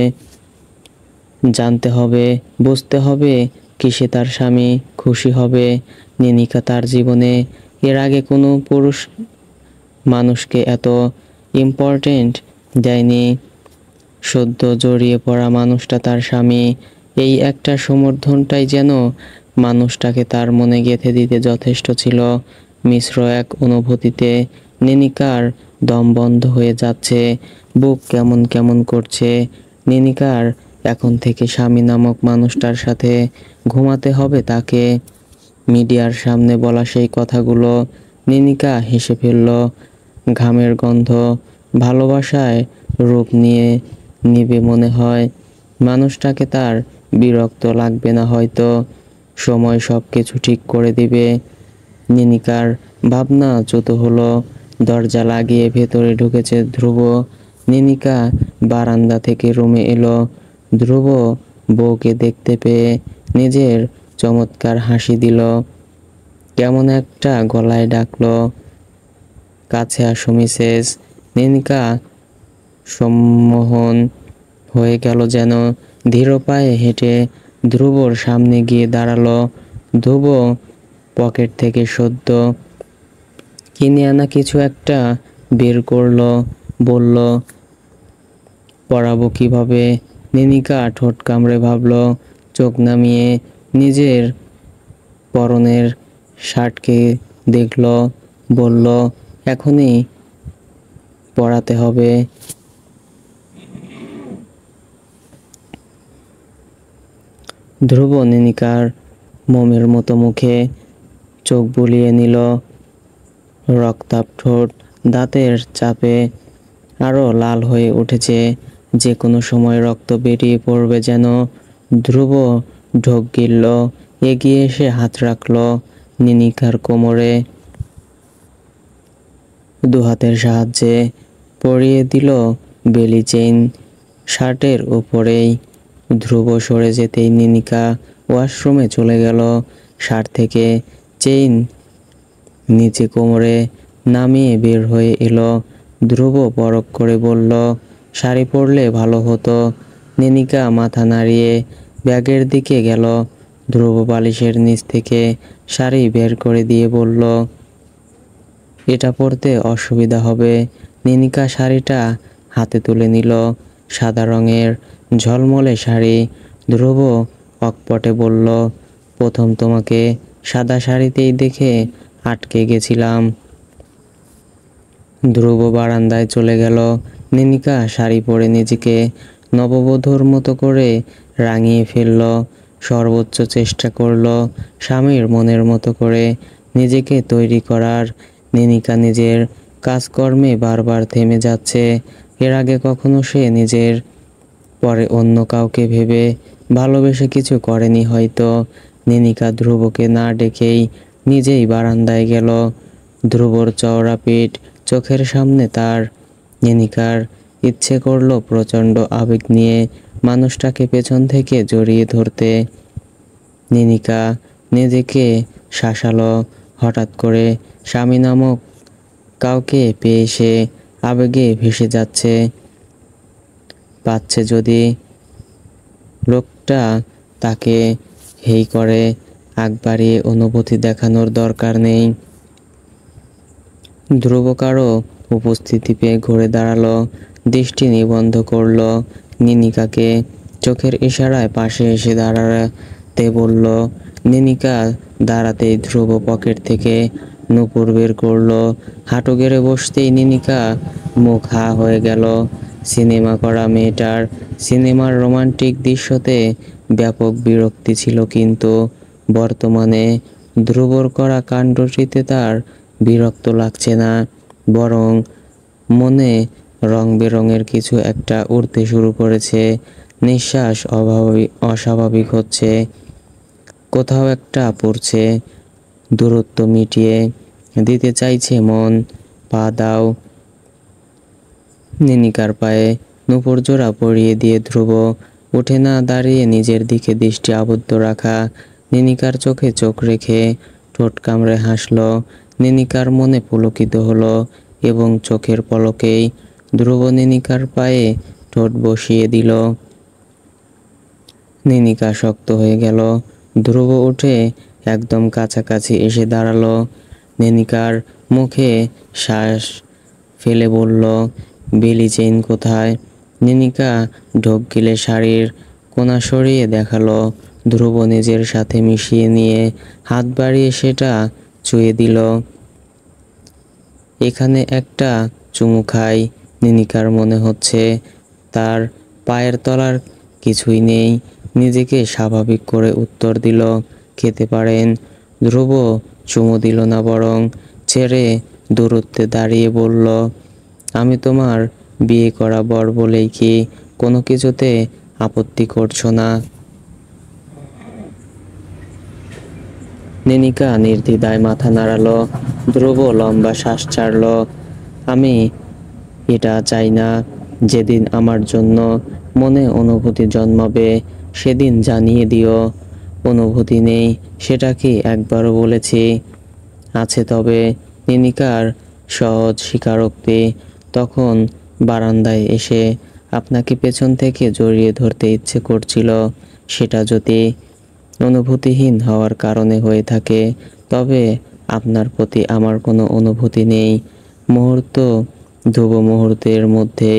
Speaker 1: জানতে হবে, বুঝতে হবে কিসে তার স্বামী খুশি হবে। নিনিকা তার জীবনে এর আগে কোনো পুরুষ মানুষকে এত ইম্পর্টেন্ট দেয়নি। সদ্য জড়িয়ে পড়া মানুষটা তার স্বামী, এই একটা সমর্থনটাই যেন মানুষটাকে তার মনে গেঁথে দিতে যথেষ্ট ছিল। মিশ্র এক অনুভূতিতে নিনিকার দম বন্ধ হয়ে যাচ্ছে, বুক কেমন কেমন করছে। নিনিকার এখন থেকে স্বামী নামক মানুষটার সাথে ঘুমাতে হবে তাকে। মিডিয়ার সামনে বলা সেই কথাগুলো নিনিকা হেসে ফেলল। ঘামের গন্ধ ভালোবাসায় রূপ নিয়ে নিবে মনে হয়। মানুষটাকে তার বিরক্ত লাগবে না হয়তো। সময় সব কিছু ঠিক করে দিবে। নিনিকার ভাবনা চ্যুত হলো। দরজা লাগিয়ে ভেতরে ঢুকেছে ধ্রুব। নিনিকা বারান্দা থেকে রুমে এলো। ধ্রুব বউকে দেখতে পেয়ে নিজের চমৎকার হাসি দিল। কেমন একটা গলায় ডাকলো, কাছে আসো মিসেস। নিনিকা সম্মোহন হয়ে গেল যেন। ধীর পায়ে হেঁটে ধ্রুবর সামনে গিয়ে দাঁড়ালো। ধ্রুব পকেট থেকে সদ্য কিনে আনা কিছু একটা বের করলো, বলল, পরাবো কিভাবে? নিনিকা ঠোঁট কামড়ে ভাবল, চোখ নামিয়ে নিজের পরনের শার্টকে দেখল, বলল, এখনই পরাতে হবে। ধ্রুব নিনিকার মোমের মতো মুখে চোখ বুলিয়ে নিল। রক্তাভ ঠোঁট দাঁতের চাপে আরো লাল হয়ে উঠেছে। যে কোনো সময় রক্ত বেরিয়ে পড়বে যেন। ধ্রুব ঢোক গিলল, এগিয়ে এসে হাত রাখল নিনিকার কোমরে। দুহাতের সাহায্যে পরিয়ে দিল বেলি চেইন শার্টের উপরেই। ধ্রুব সরে যেতেই নিনিকা ওয়াশরুমে চলে গেল। শার্ট থেকে চেইন নিচে কোমরে নামিয়ে বের হয়ে এলো। ধ্রুব পরখ করে বলল, শাড়ি পরলে ভালো হতো। নিনিকা মাথা নাড়িয়ে ব্যাগের দিকে গেল। ধ্রুব বালিশের নিচ থেকে শাড়ি বের করে দিয়ে বলল, এটা পরতে অসুবিধা হবে। নিনিকা শাড়িটা হাতে তুলে নিল। সাদা রঙের ঝলমলে শাড়ি। ধ্রুব অকপটে বলল, প্রথম তোমাকে সাদা শাড়িতেই দেখে আটকে গেছিলাম। ধ্রুব বারান্দায় চলে গেল। নিনিকা শাড়ি পরে নিজেকে নববধূর মতো করে রাঙিয়ে ফেলল। সর্বোচ্চ চেষ্টা করল স্বামীর মনের মতো করে নিজেকে তৈরি করার। নিনিকা নিজের কাজকর্মে বারবার থেমে যাচ্ছে। এর আগে কখনো সে নিজের পরে অন্য কাউকে ভেবে ভালোবেসে কিছু করেনি হয়তো। নিনিকা ধ্রুবকে না ডেকেই নিজেই বারান্দায় গেল। ধ্রুবর চওড়া পিঠ চোখের সামনে তার। নিনিকার ইচ্ছে করলো প্রচণ্ড আবেগ নিয়ে মানুষটাকে পেছন থেকে জড়িয়ে ধরতে। নিনিকা নিজেকে শাসালো। হঠাৎ করে স্বামী নামক কাউকে পেয়ে সে আবেগে ভেসে যাচ্ছে। পাচ্ছে যদি লোকটা তাকে হেই করে, আগ বাড়িয়ে অনুভূতি দেখানোর দরকার নেই। ধ্রুব কারো উপস্থিতি পেয়ে ঘুরে দাঁড়ালো, দৃষ্টি নিবন্ধ করলো নিনিকাকে। চোখের ইশারায় পাশে এসে দাঁড়াতে বলল। নিনিকা দাঁড়াতেই ধ্রুব পকেট থেকে নূপুর বের করলো। হাঁটু গেড়ে বসতেই নিনিকা মুখ হা হয়ে গেল। সিনেমা করা মেয়েটার সিনেমার রোমান্টিক দৃশ্যতে ব্যাপক বিরক্তি ছিল, কিন্তু বর্তমানে ধ্রুবর করা কাণ্ডটিতে তার বিরক্ত লাগছে না, বরং মনে রং বেরঙের কিছু একটা উঠতে শুরু করেছে। নিঃশ্বাস অস্বাভাবিক হচ্ছে, কোথাও একটা পড়ছে। দূরত্ব মিটিয়ে দিতে চাইছে মন। পা দাও। নিনিকার পায়ে নূপুর জোড়া পরিয়ে দিয়ে ধ্রুব উঠে না দাঁড়িয়ে নিজের দিকে দৃষ্টি আবদ্ধ রাখা। নিনিকার চোখে চোখ রেখে ঠোঁট কামড়ে হাসল। নিনিকার মনে পুলকিত হলো এবং চোখের পলকেই ধ্রুব নিনিকার পায়ে ঠোঁট বসিয়ে দিল। নিনিকা শক্ত হয়ে গেল। ধ্রুব উঠে একদম কাছাকাছি এসে দাঁড়ালো। নিনিকার মুখে শ্বাস ফেলে বলল, বেলি চেইন কোথায়? নিনিকা ঢোক গিলে শাড়ির কোনা সরিয়ে দেখালো। ধ্রুব নিজের সাথে মিশিয়ে নিয়ে হাত বাড়িয়ে সেটা ছুঁয়ে দিল। এখানে একটা চুমু খাই। নিনিকার মনে হচ্ছে তার পায়ের তলার কিছুই নেই। নিজেকে স্বাভাবিক করে উত্তর দিল, খেতে পারেন। ধ্রুব চুমু দিল না, বরং ছেড়ে দূরত্বে দাঁড়িয়ে বলল, আমি তোমার বিয়ে করা বর বলেই কি কোনো কিছুতে আপত্তি করছো না? নিনিকা নির্দ্বিধায় মাথা নাড়ালো। ধ্রুব লম্বা শ্বাস ছাড়ল। আমি এটা চাই না। যেদিন আমার জন্য মনে অনুভূতি জন্মাবে সেদিন জানিয়ে দিও। অনুভূতি নেই সেটা কি একবারও বলেছি? আছে তবে। নিনিকার সহজ স্বীকারোক্তি। তখন বারান্দায় এসে আপনাকে পেছন থেকে জড়িয়ে ধরতে ইচ্ছে করছিল। সেটা যদি অনুভূতিহীন হওয়ার কারণে হয়ে থাকে, তবে আপনার প্রতি আমার কোনো অনুভূতি নেই। মুহূর্ত ধ্রুব মুহূর্তের মধ্যে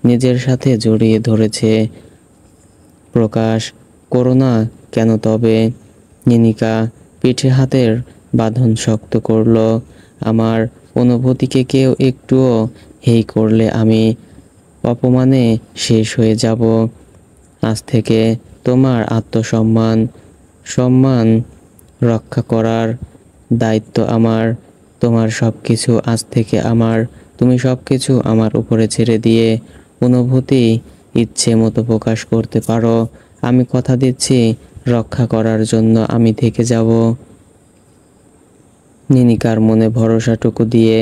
Speaker 1: নিজের সাথে জড়িয়ে ধরেছে। প্রকাশ করো না কেন তবে? নিনিকা পিঠে হাতের বাঁধন শক্ত করল। আমার অনুভূতিকে কেউ একটুও হেই করলে আমি অপমানে শেষ হয়ে যাব। আজ থেকে তোমার সম্মান রক্ষা করার দায়িত্ব আমার। তোমার সব কিছু আজ থেকে আমার। তুমি সব কিছু আমার উপরে ছেড়ে দিয়ে অনুভূতি ইচ্ছে মতো প্রকাশ করতে পারো। আমি কথা দিচ্ছি, রক্ষা করার জন্য আমি থেকে যাব। নিনিকার মনে ভরসাটুকু দিয়ে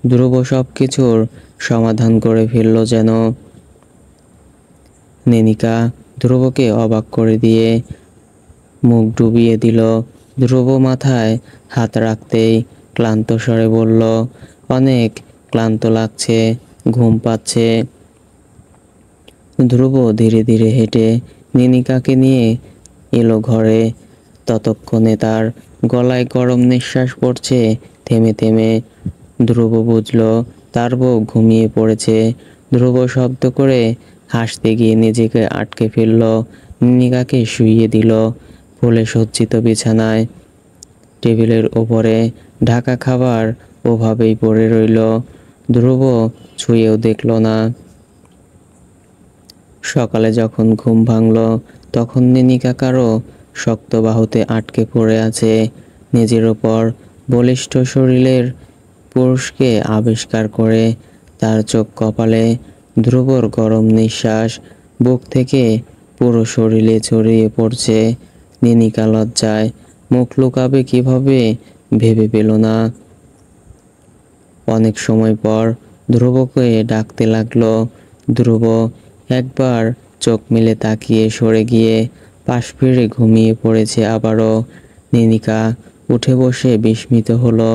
Speaker 1: ধ্রুব সব কিছুর সমাধান করে ফেলল যেন। নিনিকা ধ্রুবকে অবাক করে দিয়ে মুখ ডুবিয়ে দিল। ধ্রুব মাথায় হাত রাখতেই ক্লান্ত স্বরে বলল, অনেক ক্লান্ত লাগছে, ঘুম পাচ্ছে। ধ্রুব ধীরে ধীরে হেঁটে নিনিকাকে নিয়ে এলো ঘরে। ততক্ষণে তার গলায় গরম নিঃশ্বাস পড়ছে থেমে থেমে। ধ্রুব বুঝল তার বউ ঘুমিয়ে পড়েছে। ধ্রুব শব্দ করে হাসতে গিয়ে নিজেকে আটকে ফেলল। নিনিকাকে শুইয়ে দিল ফুলে সজ্জিত বিছানায়। টেবিলের ওপরে ঢাকা খাবার ওভাবেই পড়ে রইল। ধ্রুব ছুঁয়েও দেখল না। সকালে যখন ঘুম ভাঙল তখন নিনিকা কারো শক্ত বাহুতে আটকে পড়ে আছে। নিজের ওপর বলিষ্ঠ শরীরের পুরুষকে আবিষ্কার করে তার চোখ কপালে। ধ্রুবর গরম নিঃশ্বাস বুক থেকে পুরো শরীরে ছড়িয়ে পড়ছে। নিনিকা লজ্জায় মুখ লুকাবে কিভাবে ভেবে পেল না। অনেক সময় পর ধ্রুবকে ডাকতে লাগলো। ধ্রুব একবার চোখ মেলে তাকিয়ে সরে গিয়ে পাশ ফিরে ঘুমিয়ে পড়েছে আবারও। নিনিকা উঠে বসে বিস্মিত হলো।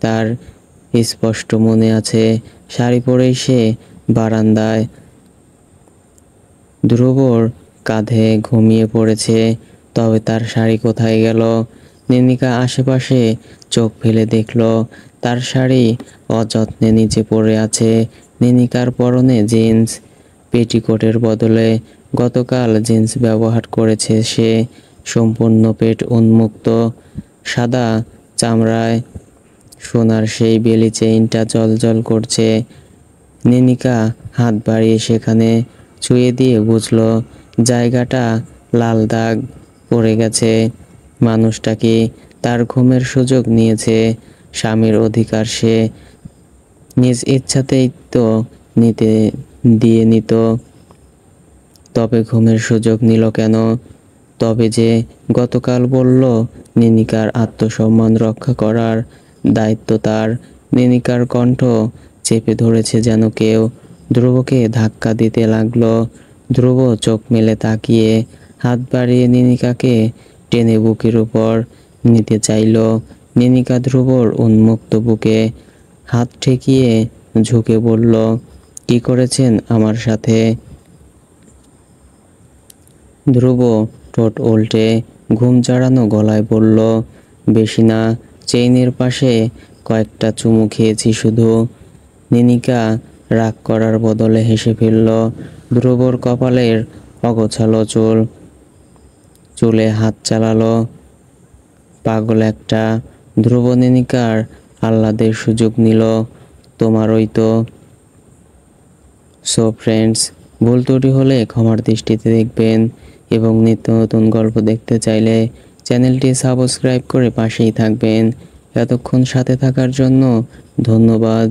Speaker 1: তার স্পষ্ট মনে আছে শাড়ি পরেই সে বারান্দায় ধ্রুবর কাঁধে ঘুমিয়ে পড়েছে। তবে তার শাড়ি কোথায় গেল? নিনিকা আশেপাশে চোখ ফেলে দেখল তার শাড়ি অযত্নে নিচে পড়ে আছে। নিনিকার পরনে জিন্স, পেটিকোটের বদলে গতকাল জিন্স ব্যবহার করেছে সে। সম্পূর্ণ পেট উন্মুক্ত, সাদা চামড়ায় সোনার সেই বেলি চেইনটা জ্বলজ্বল করছে। নিনিকা হাত বাড়িয়ে সেখানে ছুঁয়ে দিয়ে বুঝল জায়গাটা লাল দাগ পড়ে গেছে। মানুষটা কি তার ঘুমের সুযোগ নিয়েছে? স্বামীর অধিকার সে নিজ ইচ্ছাতেই তো নিতে দিয়ে নিত, তবে ঘুমের সুযোগ নিল কেন? তবে যে গতকাল বলল নিনিকার আত্মসম্মান রক্ষা করার দায়িত্ব তার। নিনিকার কণ্ঠ চেপে ধরেছে যেন কেউ। ধ্রুবকে ধাক্কা দিতে লাগলো। ধ্রুব চোখ মেলে তাকিয়ে হাত বাড়িয়ে নিনিকাকে টেনে বুকের উপর নিতে চাইল। নিনিকা ধ্রুবর উন্মুক্ত বুকে হাত ঠেকিয়ে ঝুঁকে বলল, কি করেছেন আমার সাথে? ধ্রুব ঠোঁট উল্টে ঘুম জড়ানো গলায় বলল, বেশি না, চেইনের পাশে কয়েকটা চুমু খেয়েছি শুধু। নিনিকা রাগ করার বদলে হেসে ফেলল। ধ্রুবর কপালের অগোছালো চুলে হাত চালালো। পাগল একটা। ধ্রুব নিনিকার আহ্লাদের সুযোগ নিল। তোমারই তো। সো ফ্রেন্ডস, ভুল ত্রুটি হলে ক্ষমার দৃষ্টিতে দেখবেন এবং নিত্য নতুন গল্প দেখতে চাইলে চ্যানেলটি সাবস্ক্রাইব করে পাশেই থাকবেন। এতক্ষণ সাথে থাকার জন্য ধন্যবাদ।